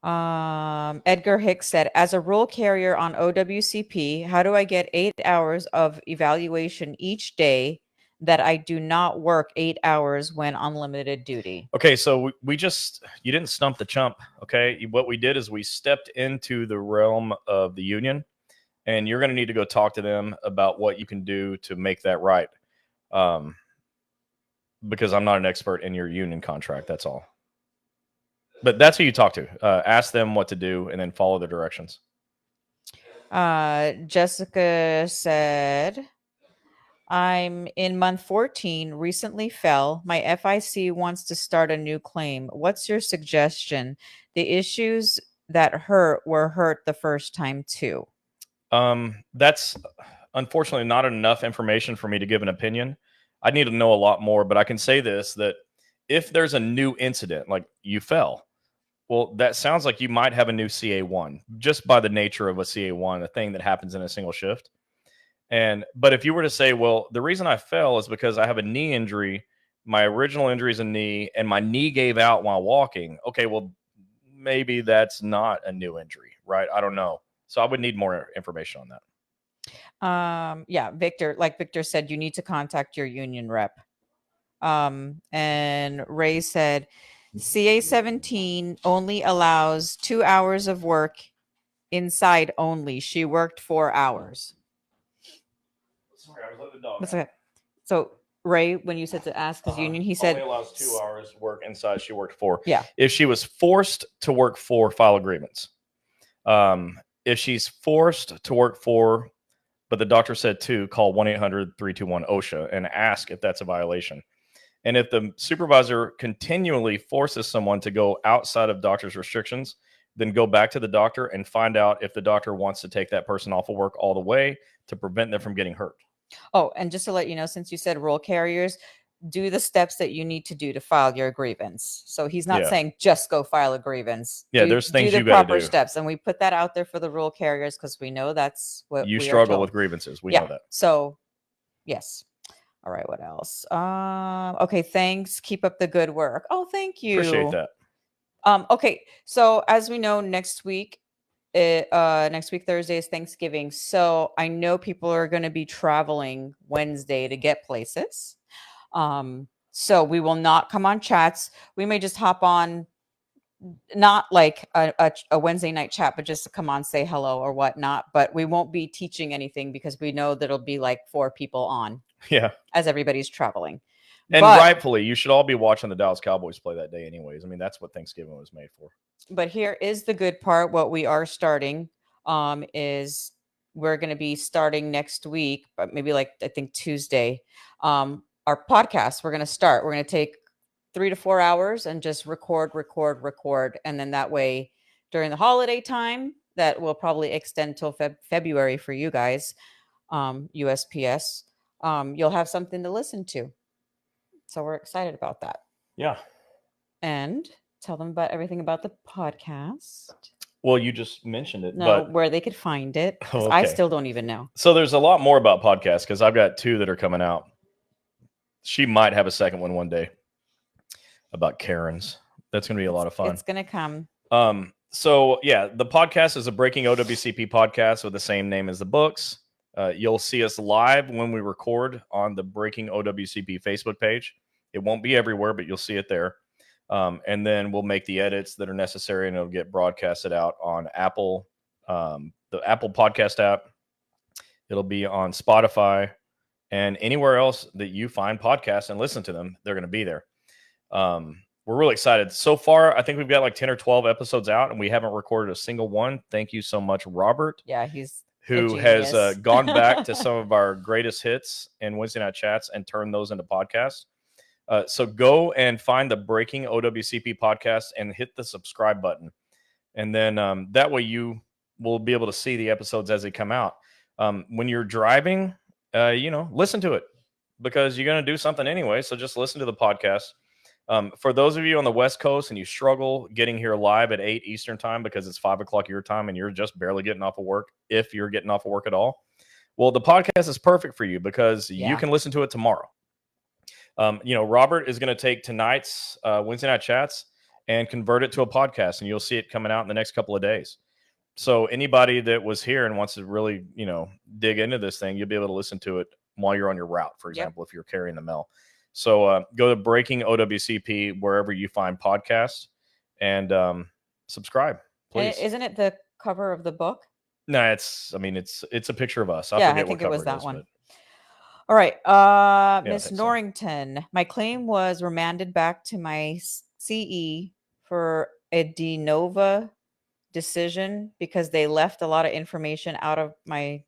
Speaker 1: Edgar Hicks said, as a rural carrier on OWCP, how do I get 8 hours of evaluation each day that I do not work 8 hours when on limited duty?
Speaker 2: Okay, so you didn't stump the chump. Okay, what we did is we stepped into the realm of the union, and you're going to need to go talk to them about what you can do to make that right. Because I'm not an expert in your union contract. That's all. But that's who you talk to. Ask them what to do and then follow the directions.
Speaker 1: Jessica said, I'm in month 14, recently fell. My FIC wants to start a new claim. What's your suggestion? The issues that hurt were hurt the first time too.
Speaker 2: That's unfortunately not enough information for me to give an opinion. I need to know a lot more, but I can say this, that if there's a new incident, like you fell, well, that sounds like you might have a new CA1 just by the nature of a CA1, a thing that happens in a single shift. But if you were to say, well, the reason I fell is because I have a knee injury, my original injury is a knee, and my knee gave out while walking. Okay, well, maybe that's not a new injury, right? I don't know. So I would need more information on that.
Speaker 1: Yeah, Victor, like Victor said, you need to contact your union rep. And Ray said, CA17 only allows 2 hours of work inside only. She worked 4 hours.
Speaker 2: Sorry, I was letting the dog.
Speaker 1: That's okay. So Ray, when you said to ask his union, he said
Speaker 2: only allows 2 hours work inside. She worked 4.
Speaker 1: Yeah.
Speaker 2: If she was forced to work 4, file a grievance. If she's forced to work 4, but the doctor said 2, call 1-800-321-OSHA and ask if that's a violation. And if the supervisor continually forces someone to go outside of doctor's restrictions, then go back to the doctor and find out if the doctor wants to take that person off of work all the way to prevent them from getting hurt.
Speaker 1: Oh, and just to let you know, since you said roll carriers, do the steps that you need to do to file your grievance. So he's not saying just go file a grievance.
Speaker 2: Yeah, there's things
Speaker 1: do
Speaker 2: you
Speaker 1: the
Speaker 2: got to
Speaker 1: proper
Speaker 2: do.
Speaker 1: steps, and we put that out there for the roll carriers because we know that's what
Speaker 2: You
Speaker 1: we
Speaker 2: struggle
Speaker 1: are told.
Speaker 2: with grievances. We know that.
Speaker 1: So, yes. All right. What else? Okay. Thanks. Keep up the good work. Oh, thank you.
Speaker 2: Appreciate that.
Speaker 1: Okay. So as we know, next week Thursday is Thanksgiving. So I know people are going to be traveling Wednesday to get places. So we will not come on chats. We may just hop on, not like a Wednesday night chat, but just to come on, say hello or whatnot. But we won't be teaching anything because we know there'll be like 4 people on.
Speaker 2: Yeah.
Speaker 1: As everybody's traveling.
Speaker 2: And rightfully, you should all be watching the Dallas Cowboys play that day anyways. I mean, that's what Thanksgiving was made for.
Speaker 1: But here is the good part. What we are starting is we're going to be starting next week, but maybe like I think Tuesday. Our podcast, we're going to start. We're going to take 3 to 4 hours and just record. And then that way during the holiday time, that will probably extend till February for you guys, USPS. You'll have something to listen to. So we're excited about that.
Speaker 2: Yeah.
Speaker 1: And tell them about everything about the podcast.
Speaker 2: Well, you just mentioned it.
Speaker 1: No,
Speaker 2: but
Speaker 1: where they could find it. Because I still don't even know.
Speaker 2: So there's a lot more about podcasts because I've got 2 that are coming out. She might have a second one day about Karens. That's going to be a lot of fun.
Speaker 1: It's going to come.
Speaker 2: So yeah, the podcast is a Breaking OWCP podcast with the same name as the books. You'll see us live when we record on the Breaking OWCP Facebook page. It won't be everywhere, but you'll see it there. And then we'll make the edits that are necessary, and it'll get broadcasted out on Apple, the Apple Podcast app. It'll be on Spotify and anywhere else that you find podcasts and listen to them. They're going to be there. We're really excited. So far, I think we've got like 10 or 12 episodes out, and we haven't recorded a single one. Thank you so much, Robert.
Speaker 1: Yeah,
Speaker 2: who has gone back to some of our greatest hits in Wednesday Night Chats and turned those into podcasts. So go and find the Breaking OWCP podcast and hit the subscribe button. And then that way you will be able to see the episodes as they come out. When you're driving, listen to it because you're going to do something anyway. So just listen to the podcast. For those of you on the West Coast and you struggle getting here live at 8 Eastern time because it's 5 o'clock your time and you're just barely getting off of work, if you're getting off of work at all, well, the podcast is perfect for you because you can listen to it tomorrow. Robert is going to take tonight's Wednesday Night Chats and convert it to a podcast, and you'll see it coming out in the next couple of days. So anybody that was here and wants to really, dig into this thing, you'll be able to listen to it while you're on your route, for example, if you're carrying the mail. So go to Breaking OWCP wherever you find podcasts and subscribe, please.
Speaker 1: And isn't it the cover of the book?
Speaker 2: No, it's a picture of us.
Speaker 1: I think it was that one. All right. Miss Norrington, my claim was remanded back to my CE for a de novo decision because they left a lot of information out of my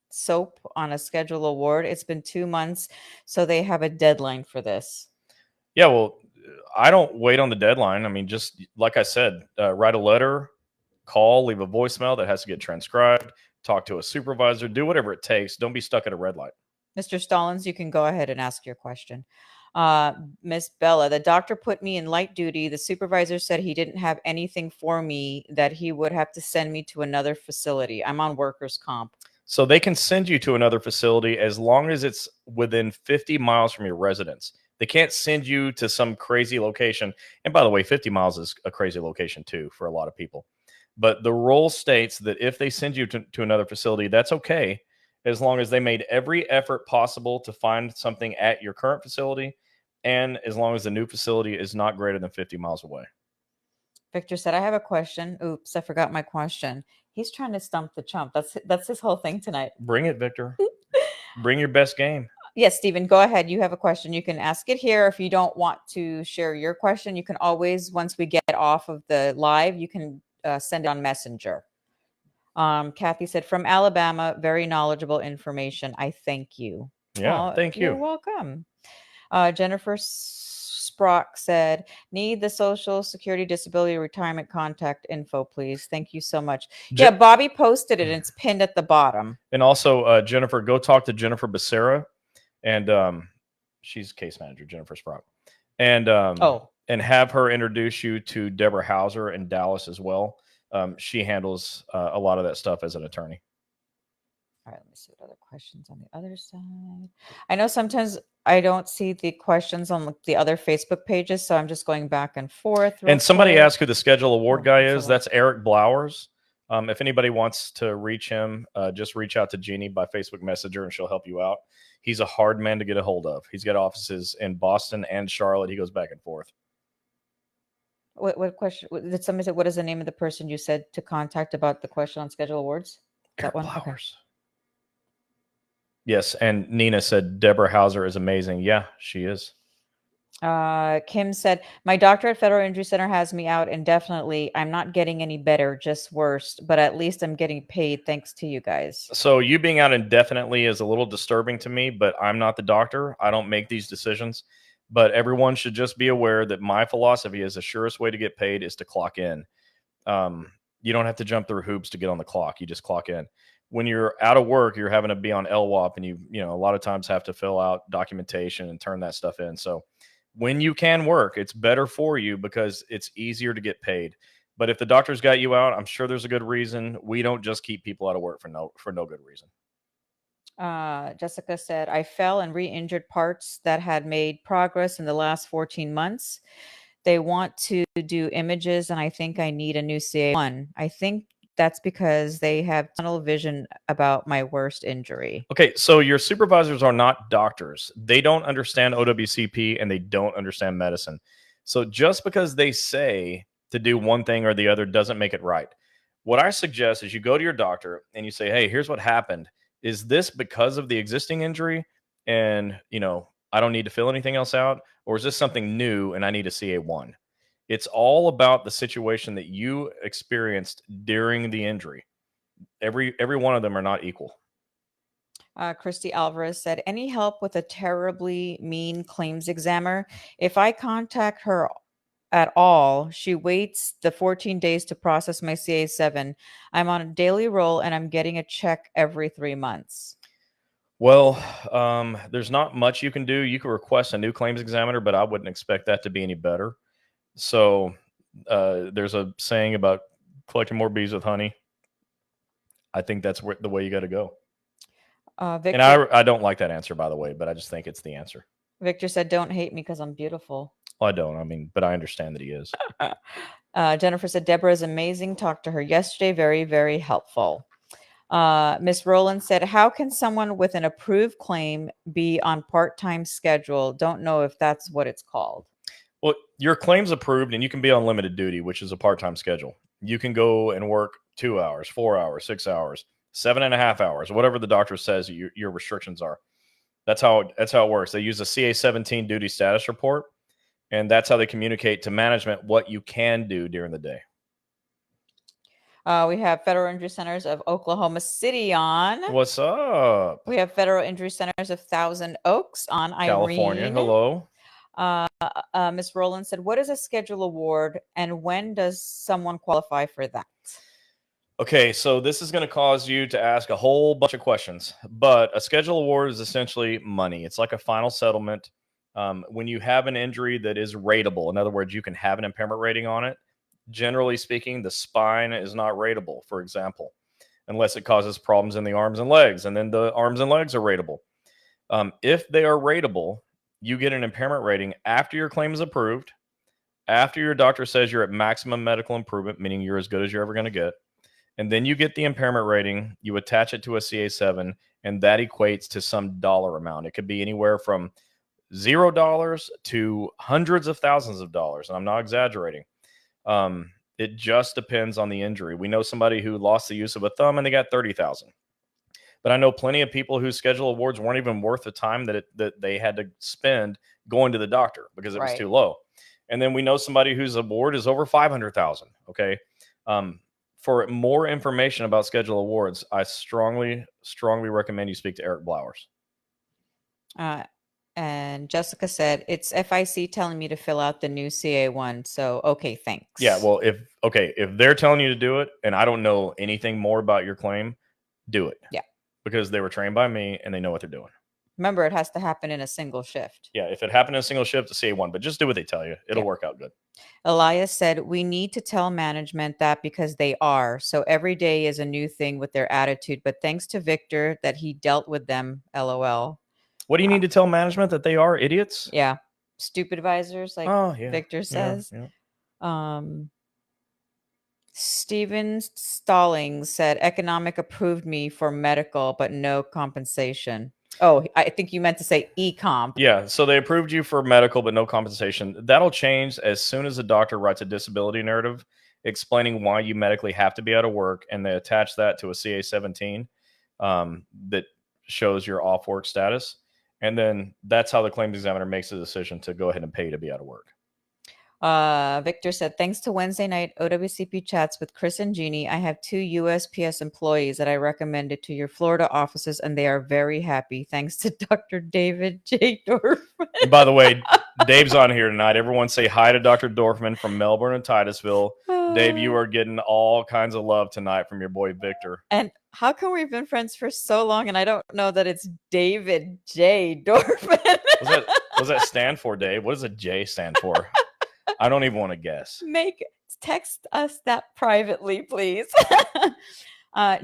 Speaker 1: soap on a schedule award. It's been 2 months, so they have a deadline for this.
Speaker 2: Yeah, well, I don't wait on the deadline. I mean, just like I said, write a letter, call, leave a voicemail that has to get transcribed, talk to a supervisor, do whatever it takes. Don't be stuck at a red light.
Speaker 1: Mr. Stallings, you can go ahead and ask your question. Miss Bella, the doctor put me in light duty. The supervisor said he didn't have anything for me, that he would have to send me to another facility. I'm on workers' comp.
Speaker 2: So they can send you to another facility as long as it's within 50 miles from your residence. They can't send you to some crazy location. And by the way, 50 miles is a crazy location too for a lot of people. But the rule states that if they send you to another facility, that's okay, as long as they made every effort possible to find something at your current facility, and as long as the new facility is not greater than 50 miles away.
Speaker 1: Victor said, I have a question. Oops, I forgot my question. He's trying to stump the chump. That's his whole thing tonight.
Speaker 2: Bring it, Victor. Bring your best game.
Speaker 1: Yes, Stephen, go ahead. You have a question. You can ask it here. If you don't want to share your question, you can always, once we get off of the live, you can send it on Messenger. Kathy said, from Alabama, very knowledgeable information. I thank you.
Speaker 2: Yeah, thank you.
Speaker 1: You're welcome. Jennifer Sprock said, need the Social Security Disability Retirement contact info, please. Thank you so much. Yeah, Bobby posted it, and it's pinned at the bottom.
Speaker 2: And also, Jennifer, go talk to Jennifer Becerra, and she's case manager, Jennifer Sprock, and have her introduce you to Deborah Hauser in Dallas as well. She handles a lot of that stuff as an attorney.
Speaker 1: All right, let me see what other questions on the other side. I know sometimes I don't see the questions on the other Facebook pages, so I'm just going back and forth.
Speaker 2: And somebody asked who the schedule award guy is. That's Eric Blowers. If anybody wants to reach him, just reach out to Gini by Facebook Messenger, and she'll help you out. He's a hard man to get a hold of. He's got offices in Boston and Charlotte. He goes back and forth.
Speaker 1: What question? Did somebody say, what is the name of the person you said to contact about the question on schedule awards?
Speaker 2: Eric Blowers. Okay. Yes, and Nina said Deborah Hauser is amazing. Yeah, she is.
Speaker 1: Kim said, my doctor at Federal Injury Center has me out indefinitely. I'm not getting any better, just worse, but at least I'm getting paid thanks to you guys.
Speaker 2: So you being out indefinitely is a little disturbing to me, but I'm not the doctor. I don't make these decisions. But everyone should just be aware that my philosophy is the surest way to get paid is to clock in. You don't have to jump through hoops to get on the clock. You just clock in. When you're out of work, you're having to be on LWOP, and you know, a lot of times have to fill out documentation and turn that stuff in. So when you can work, it's better for you because it's easier to get paid. But if the doctor's got you out, I'm sure there's a good reason. We don't just keep people out of work for no good reason.
Speaker 1: Jessica said, I fell and re-injured parts that had made progress in the last 14 months. They want to do images, and I think I need a new CA1. I think that's because they have tunnel vision about my worst injury.
Speaker 2: Okay, so your supervisors are not doctors. They don't understand OWCP, and they don't understand medicine. So just because they say to do one thing or the other doesn't make it right. What I suggest is you go to your doctor and you say, hey, here's what happened. Is this because of the existing injury? And, you know, I don't need to fill anything else out? Or is this something new and I need a CA1? It's all about the situation that you experienced during the injury. Every one of them are not equal.
Speaker 1: Christy Alvarez said, any help with a terribly mean claims examiner? If I contact her at all, she waits the 14 days to process my CA7. I'm on a daily roll and I'm getting a check every 3 months.
Speaker 2: Well, there's not much you can do. You can request a new claims examiner, but I wouldn't expect that to be any better. So there's a saying about collecting more bees with honey. I think that's the way you got to go.
Speaker 1: Victor,
Speaker 2: and I don't like that answer, by the way, but I just think it's the answer.
Speaker 1: Victor said, don't hate me because I'm beautiful.
Speaker 2: Well, I don't. I mean, but I understand that he is.
Speaker 1: Jennifer said, Deborah is amazing. Talked to her yesterday. Very, very helpful. Miss Rowland said, how can someone with an approved claim be on part-time schedule? Don't know if that's what it's called.
Speaker 2: Well, your claim's approved and you can be on limited duty, which is a part-time schedule. You can go and work 2 hours, 4 hours, 6 hours, 7.5 hours, whatever the doctor says your restrictions are. That's how it works. They use a CA-17 duty status report, and that's how they communicate to management what you can do during the day.
Speaker 1: We have Federal Injury Centers of Oklahoma City on.
Speaker 2: What's up?
Speaker 1: We have Federal Injury Centers of Thousand Oaks on.
Speaker 2: California.
Speaker 1: Irene.
Speaker 2: Hello.
Speaker 1: Miss Rowland said, what is a schedule award and when does someone qualify for that?
Speaker 2: Okay, so this is going to cause you to ask a whole bunch of questions, but a schedule award is essentially money. It's like a final settlement. When you have an injury that is rateable, in other words, you can have an impairment rating on it. Generally speaking, the spine is not rateable, for example, unless it causes problems in the arms and legs, and then the arms and legs are rateable. If they are rateable, you get an impairment rating after your claim is approved, after your doctor says you're at maximum medical improvement, meaning you're as good as you're ever going to get. And then you get the impairment rating, you attach it to a CA7, and that equates to some dollar amount. It could be anywhere from $0 to hundreds of thousands of dollars. And I'm not exaggerating. It just depends on the injury. We know somebody who lost the use of a thumb and they got 30,000. But I know plenty of people whose schedule awards weren't even worth the time that they had to spend going to the doctor because it was too low. And then we know somebody whose award is over 500,000. Okay. For more information about schedule awards, I strongly recommend you speak to Eric Blowers.
Speaker 1: And Jessica said, it's FIC telling me to fill out the new CA1. So, okay, thanks.
Speaker 2: Yeah, well, if they're telling you to do it and I don't know anything more about your claim, do it.
Speaker 1: Yeah.
Speaker 2: Because they were trained by me and they know what they're doing.
Speaker 1: Remember, it has to happen in a single shift.
Speaker 2: Yeah, if it happened in a single shift, it's CA1, but just do what they tell you. It'll work out good.
Speaker 1: Elias said, we need to tell management that because they are. So every day is a new thing with their attitude. But thanks to Victor that he dealt with them, LOL.
Speaker 2: What do you need to tell management? That they are idiots?
Speaker 1: Yeah. Stupid advisors, like Victor says.
Speaker 2: Yeah.
Speaker 1: Steven Stallings said, economic approved me for medical, but no compensation. Oh, I think you meant to say e-comp.
Speaker 2: Yeah, so they approved you for medical, but no compensation. That'll change as soon as a doctor writes a disability narrative explaining why you medically have to be out of work, and they attach that to a CA-17 that shows your off work status. And then that's how the claims examiner makes a decision to go ahead and pay you to be out of work.
Speaker 1: Victor said, thanks to Wednesday night OWCP chats with Chris and Gini, I have 2 USPS employees that I recommended to your Florida offices, and they are very happy. Thanks to Dr. David J. Dorfman.
Speaker 2: And by the way, Dave's on here tonight. Everyone say hi to Dr. Dorfman from Melbourne and Titusville. Dave, you are getting all kinds of love tonight from your boy Victor.
Speaker 1: And how come we've been friends for so long and I don't know that it's David J. Dorfman?
Speaker 2: What does that stand for, Dave? What does a J stand for? I don't even want to guess.
Speaker 1: Text us that privately, please.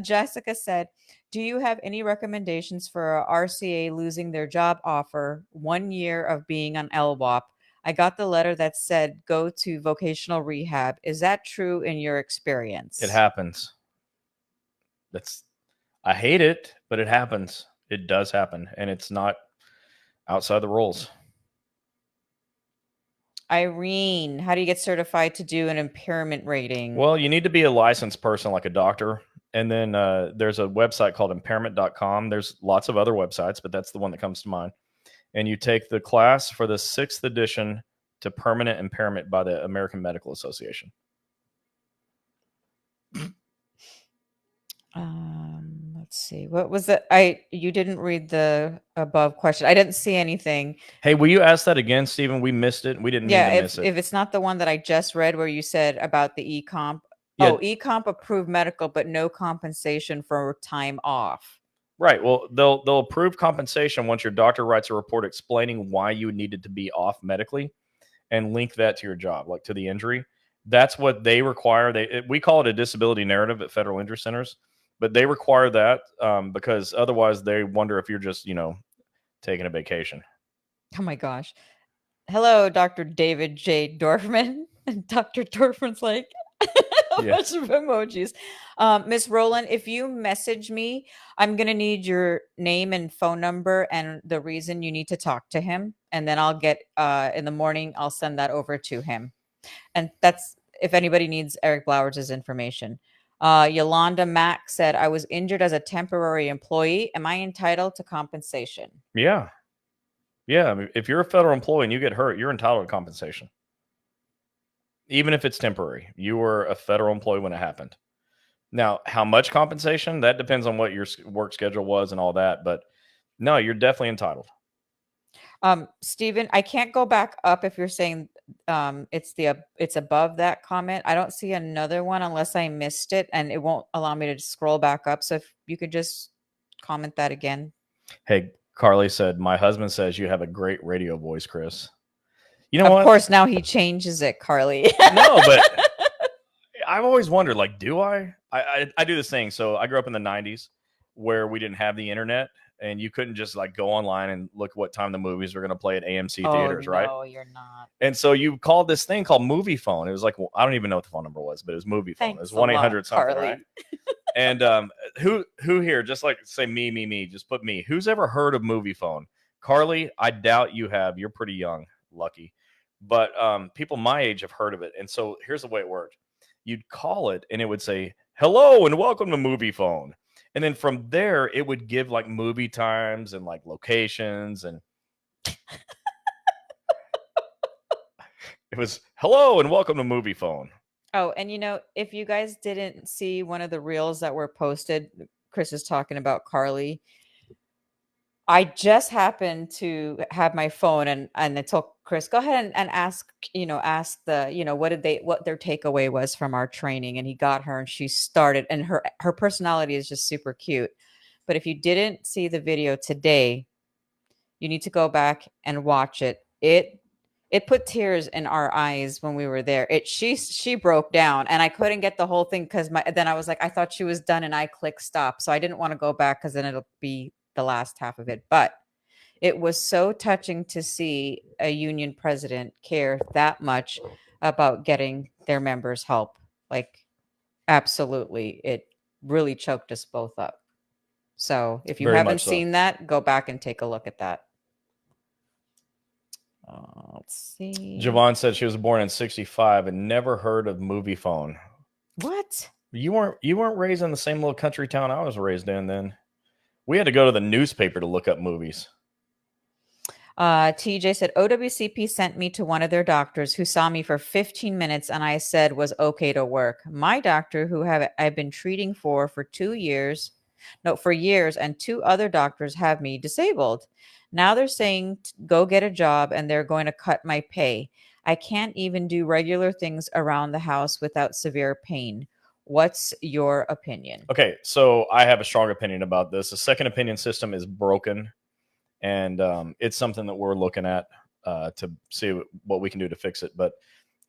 Speaker 1: Jessica said, do you have any recommendations for a RCA losing their job offer 1 year of being on LWOP? I got the letter that said go to vocational rehab. Is that true in your experience?
Speaker 2: It happens. I hate it, but it happens. It does happen, and it's not outside the rules.
Speaker 1: Irene, how do you get certified to do an impairment rating?
Speaker 2: Well, you need to be a licensed person like a doctor. And then there's a website called impairment.com. There's lots of other websites, but that's the one that comes to mind. And you take the class for the 6th edition to permanent impairment by the American Medical Association.
Speaker 1: Let's see. What was it? You didn't read the above question. I didn't see anything.
Speaker 2: Hey, will you ask that again, Stephen? We missed it. We didn't mean to miss it.
Speaker 1: If it's not the one that I just read where you said about the e-comp.
Speaker 2: Yeah.
Speaker 1: Oh, e-comp approved medical, but no compensation for time off.
Speaker 2: Right. Well, they'll approve compensation once your doctor writes a report explaining why you needed to be off medically and link that to your job, like to the injury. That's what they require. We call it a disability narrative at federal injury centers. But they require that because otherwise they wonder if you're just, taking a vacation.
Speaker 1: Oh, my gosh. Hello, Dr. David J. Dorfman. And Dr. Dorfman's like a bunch of emojis. Miss Rowland, if you message me, I'm going to need your name and phone number and the reason you need to talk to him. And then I'll get in the morning, I'll send that over to him. And that's if anybody needs Eric Blowers' information. Yolanda Mack said, I was injured as a temporary employee. Am I entitled to compensation?
Speaker 2: Yeah. Yeah. I mean, if you're a federal employee and you get hurt, you're entitled to compensation. Even if it's temporary. You were a federal employee when it happened. Now, how much compensation? That depends on what your work schedule was and all that. But no, you're definitely entitled.
Speaker 1: Stephen, I can't go back up if you're saying it's above that comment. I don't see another one unless I missed it, and it won't allow me to scroll back up. So if you could just comment that again.
Speaker 2: Hey, Carly said, my husband says you have a great radio voice, Chris. You know
Speaker 1: Of
Speaker 2: what?
Speaker 1: course, now he changes it, Carly.
Speaker 2: No, but I've always wondered, like, do I do this thing. So I grew up in the 90s where we didn't have the internet and you couldn't just like go online and look what time the movies were going to play at AMC theaters, right?
Speaker 1: No, you're not.
Speaker 2: And so you called this thing called Movie Phone. It was like, well, I don't even know what the phone number was, but it was Movie Phone.
Speaker 1: Thanks
Speaker 2: It was
Speaker 1: a lot,
Speaker 2: 1-800 something,
Speaker 1: Carly.
Speaker 2: right? And who here, just like say me, just put me. Who's ever heard of Movie Phone? Carly, I doubt you have. You're pretty young, lucky. But people my age have heard of it. And so here's the way it worked. You'd call it and it would say, hello and welcome to Movie Phone. And then from there, it would give like movie times and like locations. And it was, hello and welcome to Movie Phone.
Speaker 1: Oh, and if you guys didn't see one of the reels that were posted, Chris is talking about Carly. I just happened to have my phone and I told Chris, go ahead and ask what their takeaway was from our training. And he got her and she started, and her personality is just super cute. But if you didn't see the video today, you need to go back and watch it. It put tears in our eyes when we were there. She broke down and I couldn't get the whole thing because then I was like, I thought she was done and I clicked stop. So I didn't want to go back because then it'll be the last half of it. But it was so touching to see a union president care that much about getting their members help. Like, absolutely. It really choked us both up. So if you
Speaker 2: Very
Speaker 1: haven't
Speaker 2: much so.
Speaker 1: seen that, go back and take a look at that. Let's see.
Speaker 2: Javon said she was born in 65 and never heard of Movie Phone.
Speaker 1: What?
Speaker 2: You weren't raised in the same little country town I was raised in then. We had to go to the newspaper to look up movies.
Speaker 1: TJ said OWCP sent me to one of their doctors who saw me for 15 minutes and I said was okay to work. My doctor, who I've been treating for 2 years, for years, and 2 other doctors have me disabled. Now they're saying go get a job and they're going to cut my pay. I can't even do regular things around the house without severe pain. What's your opinion?
Speaker 2: Okay, so I have a strong opinion about this. The second opinion system is broken, and it's something that we're looking at to see what we can do to fix it. But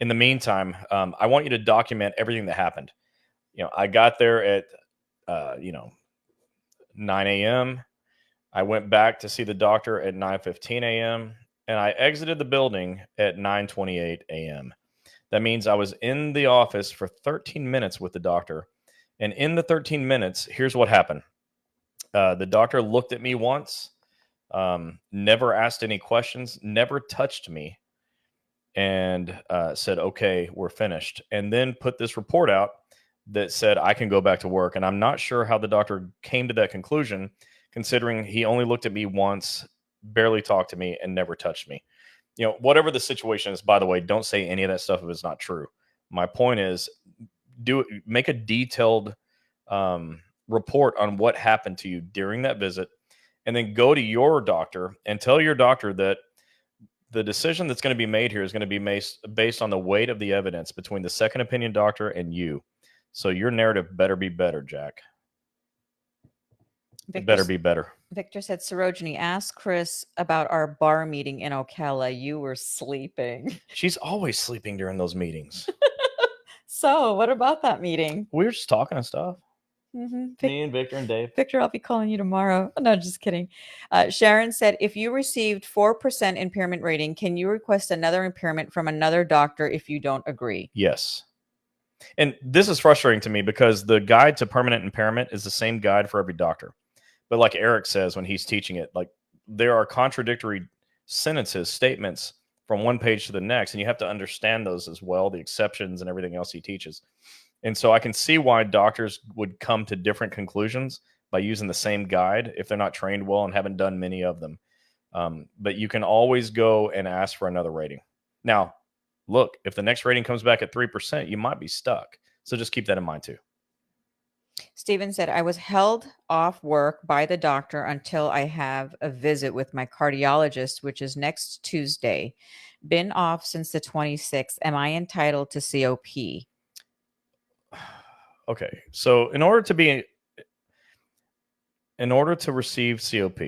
Speaker 2: in the meantime, I want you to document everything that happened. I got there at 9 a.m. I went back to see the doctor at 9:15 a.m. and I exited the building at 9:28 a.m. That means I was in the office for 13 minutes with the doctor. And in the 13 minutes, here's what happened. The doctor looked at me once, never asked any questions, never touched me, and said, okay, we're finished. And then put this report out that said I can go back to work. And I'm not sure how the doctor came to that conclusion, considering he only looked at me once, barely talked to me, and never touched me. Whatever the situation is, by the way, don't say any of that stuff if it's not true. My point is, make a detailed report on what happened to you during that visit, and then go to your doctor and tell your doctor that the decision that's going to be made here is going to be based on the weight of the evidence between the second opinion doctor and you. So your narrative better be better, Jack. It better be better.
Speaker 1: Victor said, Sarojini, ask Chris about our bar meeting in Ocala. You were sleeping.
Speaker 2: She's always sleeping during those meetings.
Speaker 1: So what about that meeting?
Speaker 2: We were just talking and stuff.
Speaker 1: Mm-hmm.
Speaker 2: Me and Victor and Dave.
Speaker 1: Victor, I'll be calling you tomorrow. No, just kidding. Sharon said, if you received 4% impairment rating, can you request another impairment from another doctor if you don't agree?
Speaker 2: Yes. And this is frustrating to me because the guide to permanent impairment is the same guide for every doctor. But like Eric says when he's teaching it, like there are contradictory sentences, statements from one page to the next, and you have to understand those as well, the exceptions and everything else he teaches. And so I can see why doctors would come to different conclusions by using the same guide if they're not trained well and haven't done many of them. But you can always go and ask for another rating. Now, look, if the next rating comes back at 3%, you might be stuck. So just keep that in mind too.
Speaker 1: Steven said, I was held off work by the doctor until I have a visit with my cardiologist, which is next Tuesday. Been off since the 26th. Am I entitled to COP?
Speaker 2: Okay, so in order to receive COP,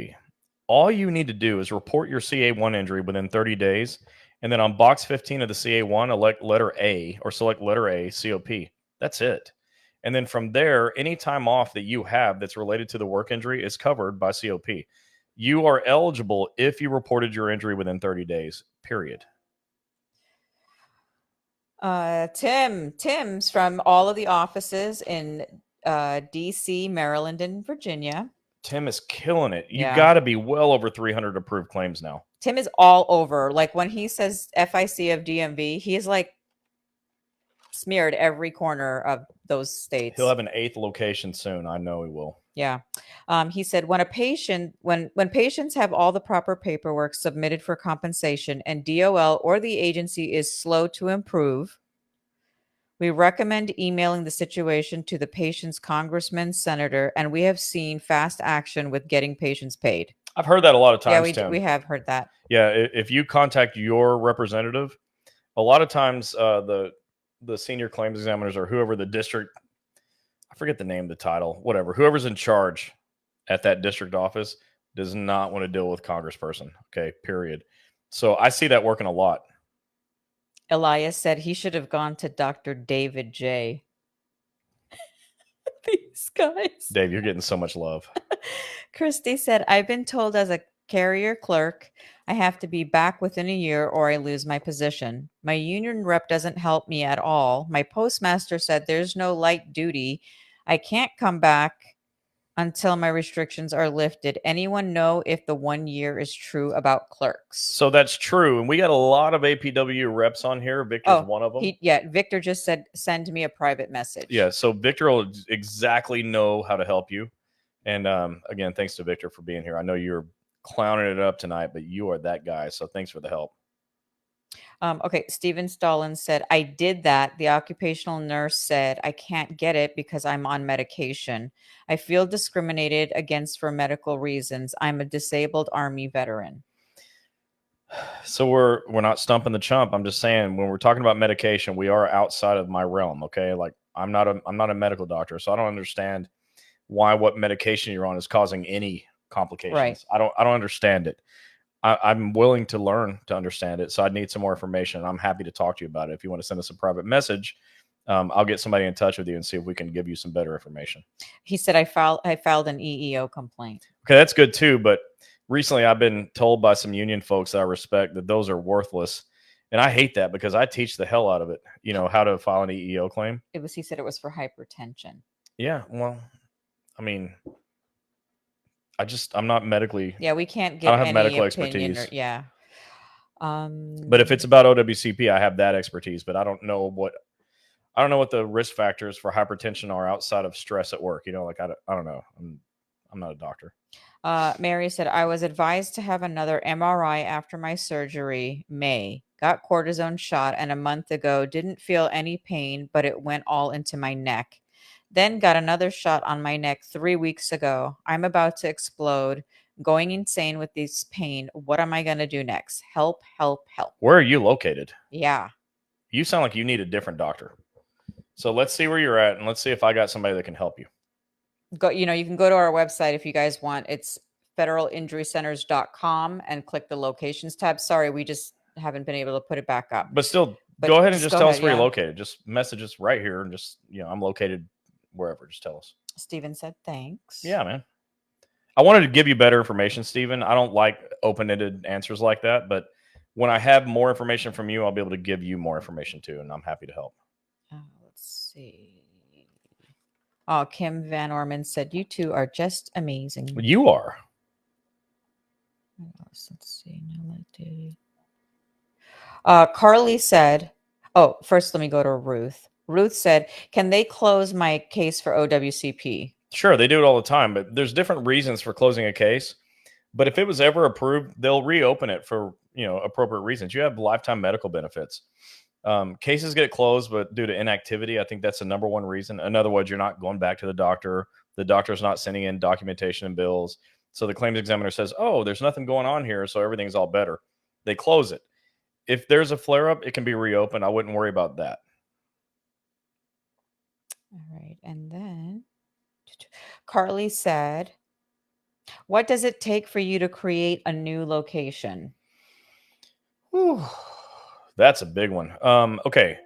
Speaker 2: all you need to do is report your CA1 injury within 30 days, and then on box 15 of the CA1, elect letter A or select letter A, COP. That's it. And then from there, any time off that you have that's related to the work injury is covered by COP. You are eligible if you reported your injury within 30 days, period.
Speaker 1: Tim's from all of the offices in DC, Maryland, and Virginia.
Speaker 2: Tim is killing it. You
Speaker 1: Yeah.
Speaker 2: got to be well over 300 approved claims now.
Speaker 1: Tim is all over. Like when he says FIC of DMV, he is like smeared every corner of those states.
Speaker 2: He'll have an 8th location soon. I know he will.
Speaker 1: Yeah. He said when patients have all the proper paperwork submitted for compensation and DOL or the agency is slow to improve, we recommend emailing the situation to the patient's congressman, senator, and we have seen fast action with getting patients paid.
Speaker 2: I've heard that a lot of times.
Speaker 1: Yeah, we have heard that.
Speaker 2: Yeah, if you contact your representative, a lot of times the senior claims examiners or whoever the district, I forget the name, the title, whatever, whoever's in charge at that district office does not want to deal with congressperson. Okay, period. So I see that working a lot.
Speaker 1: Elias said he should have gone to Dr. David J. These guys.
Speaker 2: Dave, you're getting so much love.
Speaker 1: Christy said, I've been told as a carrier clerk, I have to be back within a year or I lose my position. My union rep doesn't help me at all. My postmaster said there's no light duty. I can't come back until my restrictions are lifted. Anyone know if the 1 year is true about clerks?
Speaker 2: So that's true. And we got a lot of APW reps on here. Victor's one of them.
Speaker 1: Victor just said, send me a private message.
Speaker 2: Yeah. So Victor will exactly know how to help you. And again, thanks to Victor for being here. I know you're clowning it up tonight, but you are that guy. So thanks for the help.
Speaker 1: Okay, Steven Stalin said, I did that. The occupational nurse said, I can't get it because I'm on medication. I feel discriminated against for medical reasons. I'm a disabled Army veteran.
Speaker 2: So we're not stumping the chump. I'm just saying when we're talking about medication, we are outside of my realm. Okay. Like I'm not a medical doctor, so I don't understand why what medication you're on is causing any complications.
Speaker 1: Right.
Speaker 2: I don't understand it. I'm willing to learn to understand it. So I need some more information. I'm happy to talk to you about it. If you want to send us a private message, I'll get somebody in touch with you and see if we can give you some better information.
Speaker 1: He said, I filed an EEO complaint.
Speaker 2: Okay, that's good too. But recently I've been told by some union folks that I respect that those are worthless. And I hate that because I teach the hell out of it, how to file an EEO claim.
Speaker 1: He said it was for hypertension.
Speaker 2: Yeah, well, I mean, I'm not medically.
Speaker 1: Yeah, we can't get. I don't have medical expertise. Yeah.
Speaker 2: But if it's about OWCP, I have that expertise. But I don't know what the risk factors for hypertension are outside of stress at work. I don't know. I'm not a doctor.
Speaker 1: Mary said, I was advised to have another MRI after my surgery. Got cortisone shot, and a month ago didn't feel any pain, but it went all into my neck. Then got another shot on my neck 3 weeks ago. I'm about to explode, going insane with this pain. What am I going to do next? Help, help, help.
Speaker 2: Where are you located?
Speaker 1: Yeah.
Speaker 2: You sound like you need a different doctor. So let's see where you're at, and let's see if I got somebody that can help you.
Speaker 1: You can go to our website if you guys want. It's federalinjurycenters.com and click the locations tab. Sorry, we just haven't been able to put it back up.
Speaker 2: But still, go ahead and just tell us where you're located. Just message us right here and just, I'm located wherever. Just tell us.
Speaker 1: Steven said, thanks.
Speaker 2: Yeah, man. I wanted to give you better information, Steven. I don't like open-ended answers like that, but when I have more information from you, I'll be able to give you more information too, and I'm happy to help.
Speaker 1: Let's see. Oh, Kim Van Orman said, you two are just amazing.
Speaker 2: You are.
Speaker 1: Let's see. Carly said, first let me go to Ruth. Ruth said, can they close my case for OWCP?
Speaker 2: Sure, they do it all the time, but there's different reasons for closing a case. But if it was ever approved, they'll reopen it for, appropriate reasons. You have lifetime medical benefits. Cases get closed, but due to inactivity, I think that's the number one reason. In other words, you're not going back to the doctor. The doctor's not sending in documentation and bills. So the claims examiner says, oh, there's nothing going on here, so everything's all better. They close it. If there's a flare up, it can be reopened. I wouldn't worry about that.
Speaker 1: All right. And then Carly said, what does it take for you to create a new location?
Speaker 2: Whew, that's a big one. Okay.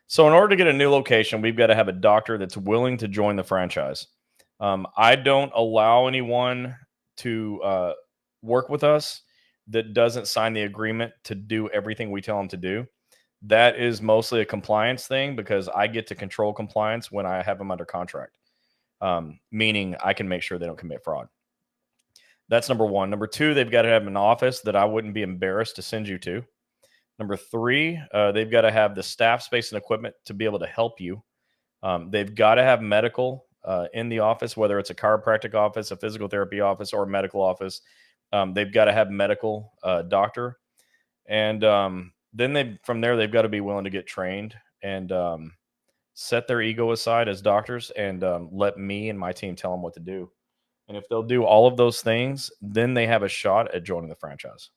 Speaker 2: So in order to get a new location, we've got to have a doctor that's willing to join the franchise. I don't allow anyone to work with us that doesn't sign the agreement to do everything we tell them to do. That is mostly a compliance thing because I get to control compliance when I have them under contract, meaning I can make sure they don't commit fraud. That's number one. Number two, they've got to have an office that I wouldn't be embarrassed to send you to. Number three, they've got to have the staff, space, and equipment to be able to help you. They've got to have medical in the office, whether it's a chiropractic office, a physical therapy office, or a medical office. They've got to have medical doctor. And then from there, they've got to be willing to get trained and set their ego aside as doctors and let me and my team tell them what to do. And if they'll do all of those things, then they have a shot at joining the franchise.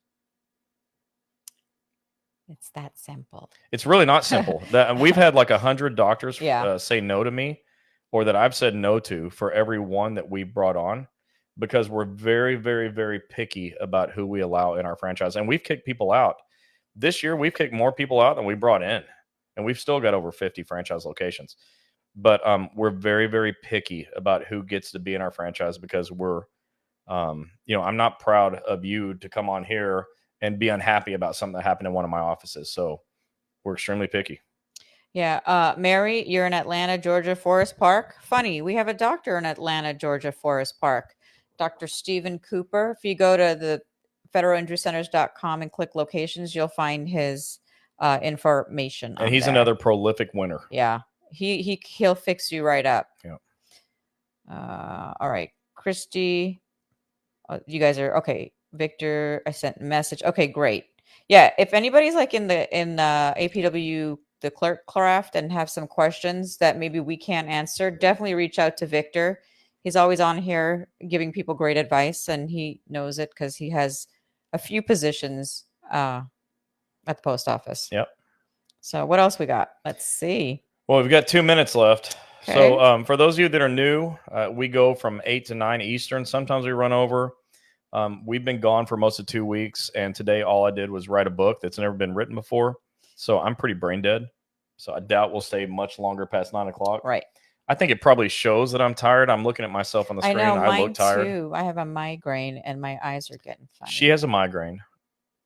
Speaker 1: It's that simple.
Speaker 2: It's really not simple. We've had like 100 doctors
Speaker 1: Yeah.
Speaker 2: say no to me, or that I've said no to for every one that we brought on, because we're very, very, very picky about who we allow in our franchise. And we've kicked people out. This year, we've kicked more people out than we brought in. And we've still got over 50 franchise locations. But we're very, very picky about who gets to be in our franchise because we're, I'm not proud of you to come on here and be unhappy about something that happened in one of my offices. So we're extremely picky.
Speaker 1: Yeah. Mary, you're in Atlanta, Georgia, Forest Park. Funny, we have a doctor in Atlanta, Georgia, Forest Park, Dr. Stephen Cooper. If you go to the federalinjurycenters.com and click locations, you'll find his information.
Speaker 2: And he's another prolific winner.
Speaker 1: Yeah. He'll fix you right up.
Speaker 2: Yeah.
Speaker 1: All right. Christy, you guys are okay. Victor, I sent a message. Okay, great. Yeah, if anybody's like in APW, the clerk craft, and have some questions that maybe we can't answer, definitely reach out to Victor. He's always on here giving people great advice, and he knows it because he has a few positions at the post office.
Speaker 2: Yep.
Speaker 1: So what else we got? Let's see.
Speaker 2: Well, we've got 2 minutes left.
Speaker 1: Okay.
Speaker 2: So for those of you that are new, we go from 8 to 9 Eastern. Sometimes we run over. We've been gone for most of 2 weeks, and today all I did was write a book that's never been written before. So I'm pretty brain dead. So I doubt we'll stay much longer past 9 o'clock.
Speaker 1: Right.
Speaker 2: I think it probably shows that I'm tired. I'm looking at myself on the screen.
Speaker 1: I know,
Speaker 2: I look tired.
Speaker 1: Too. I have a migraine, and my eyes are getting funny.
Speaker 2: She has a migraine.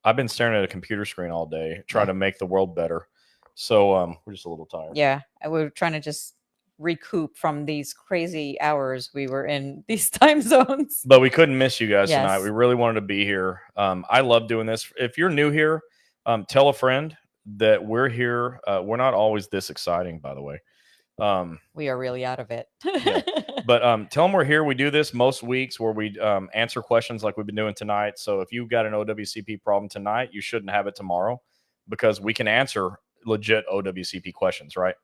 Speaker 2: I've been staring at a computer screen all day, trying to make the world better. So we're just a little tired.
Speaker 1: Yeah, we're trying to just recoup from these crazy hours we were in these time zones.
Speaker 2: But we couldn't miss you guys tonight. We really wanted to be here. I love doing this. If you're new here, tell a friend that we're here. We're not always this exciting, by the way.
Speaker 1: We are really out of it.
Speaker 2: Yeah. But tell them we're here. We do this most weeks where we answer questions like we've been doing tonight. So if you've got an OWCP problem tonight, you shouldn't have it tomorrow, because we can answer legit OWCP questions, right?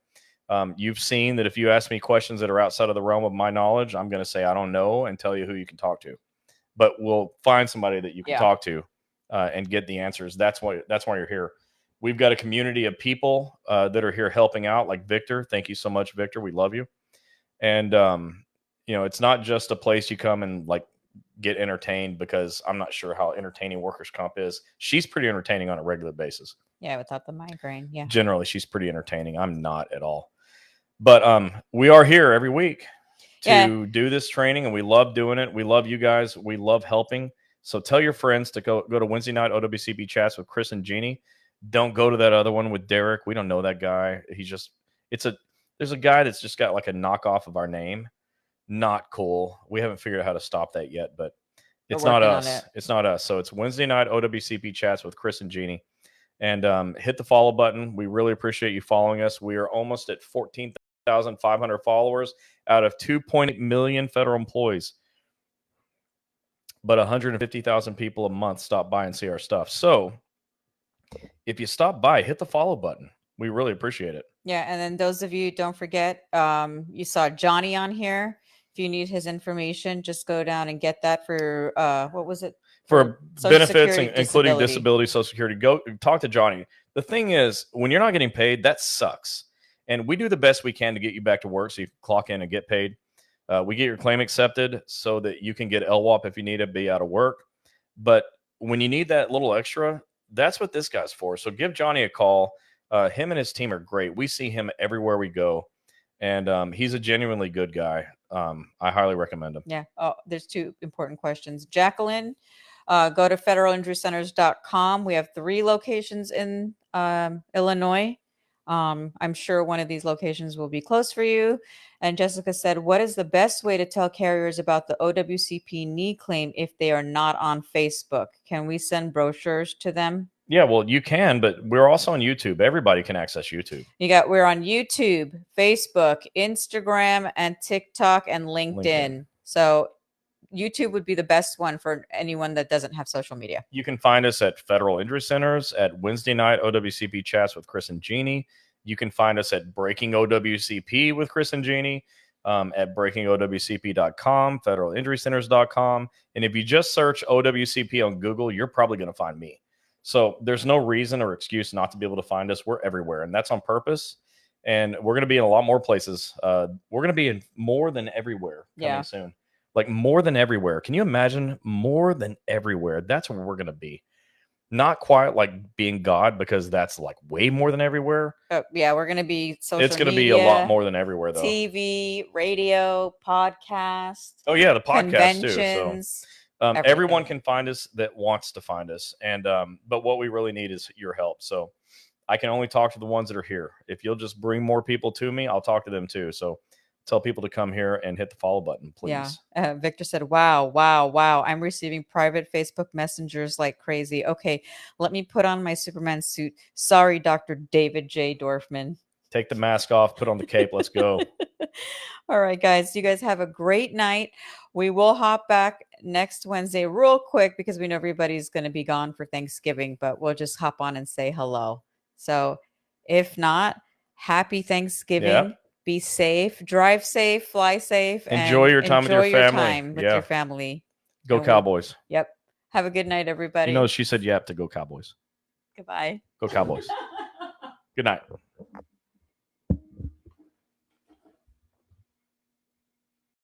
Speaker 2: You've seen that if you ask me questions that are outside of the realm of my knowledge, I'm going to say I don't know and tell you who you can talk to. But we'll find somebody that you can talk to and get the answers. That's why you're here. We've got a community of people that are here helping out, like Victor. Thank you so much, Victor. We love you. And it's not just a place you come and like get entertained, because I'm not sure how entertaining workers' comp is. She's pretty entertaining on a regular basis.
Speaker 1: Yeah, without the migraine. Yeah.
Speaker 2: Generally, she's pretty entertaining. I'm not at all. But we are here every week to do this training, and we love doing it. We love you guys. We love helping. So tell your friends to go to Wednesday night OWCP chats with Chris and Gini. Don't go to that other one with Derek. We don't know that guy. There's a guy that's just got like a knockoff of our name. Not cool. We haven't figured out how to stop that yet, but it's not us. It's not us. So it's Wednesday night OWCP chats with Chris and Gini. And hit the follow button. We really appreciate you following us. We are almost at 14,500 followers out of 2.8 million federal employees. But 150,000 people a month stop by and see our stuff. So if you stop by, hit the follow button. We really appreciate it.
Speaker 1: Yeah, and then those of you, don't forget, you saw Johnny on here. If you need his information, just go down and get that for what was it?
Speaker 2: For
Speaker 1: Social
Speaker 2: benefits,
Speaker 1: Security,
Speaker 2: including disability, Social Security, go talk to Johnny. The thing is, when you're not getting paid, that sucks. And we do the best we can to get you back to work so you can clock in and get paid. We get your claim accepted so that you can get LWOP if you need to be out of work. But when you need that little extra, that's what this guy's for. So give Johnny a call. Him and his team are great. We see him everywhere we go. And he's a genuinely good guy. I highly recommend him.
Speaker 1: Yeah. Oh, there's 2 important questions. Jacqueline, go to federalinjurycenters.com. We have 3 locations in Illinois. I'm sure one of these locations will be close for you. And Jessica said, what is the best way to tell carriers about the OWCP knee claim if they are not on Facebook? Can we send brochures to them?
Speaker 2: Yeah, well, you can, but we're also on YouTube. Everybody can access YouTube.
Speaker 1: We're on YouTube, Facebook, Instagram, and TikTok and LinkedIn. So YouTube would be the best one for anyone that doesn't have social media.
Speaker 2: You can find us at Federal Injury Centers at Wednesday night OWCP chats with Chris and Jeannie. You can find us at Breaking OWCP with Chris and Jeannie at breakingowcp.com, federalinjurycenters.com. And if you just search OWCP on Google, you're probably going to find me. So there's no reason or excuse not to be able to find us. We're everywhere, and that's on purpose. And we're going to be in a lot more places. We're going to be in more than everywhere coming soon. Like more than everywhere. Can you imagine more than everywhere? That's where we're going to be. Not quite like being God, because that's like way more than everywhere.
Speaker 1: Yeah, we're going to be social media.
Speaker 2: It's going to be a lot more than everywhere, though.
Speaker 1: TV, radio, podcast.
Speaker 2: Oh, yeah, the podcast, too. So everyone can find us that wants to find us. And but what we really need is your help. So I can only talk to the ones that are here. If you'll just bring more people to me, I'll talk to them, too. So tell people to come here and hit the follow button, please.
Speaker 1: Yeah. Victor said, wow. I'm receiving private Facebook messengers like crazy. Okay, let me put on my Superman suit. Sorry, Dr. David J. Dorfman.
Speaker 2: Take the mask off, put on the cape. Let's go.
Speaker 1: All right, guys. You guys have a great night. We will hop back next Wednesday real quick because we know everybody's going to be gone for Thanksgiving, but we'll just hop on and say hello. So if not, happy Thanksgiving.
Speaker 2: Yeah.
Speaker 1: Be safe, drive safe, fly safe.
Speaker 2: Enjoy your time with your
Speaker 1: family.
Speaker 2: Go Cowboys.
Speaker 1: Yep. Have a good night, everybody.
Speaker 2: You know, she said yep to go Cowboys.
Speaker 1: Goodbye.
Speaker 2: Go Cowboys. Good night.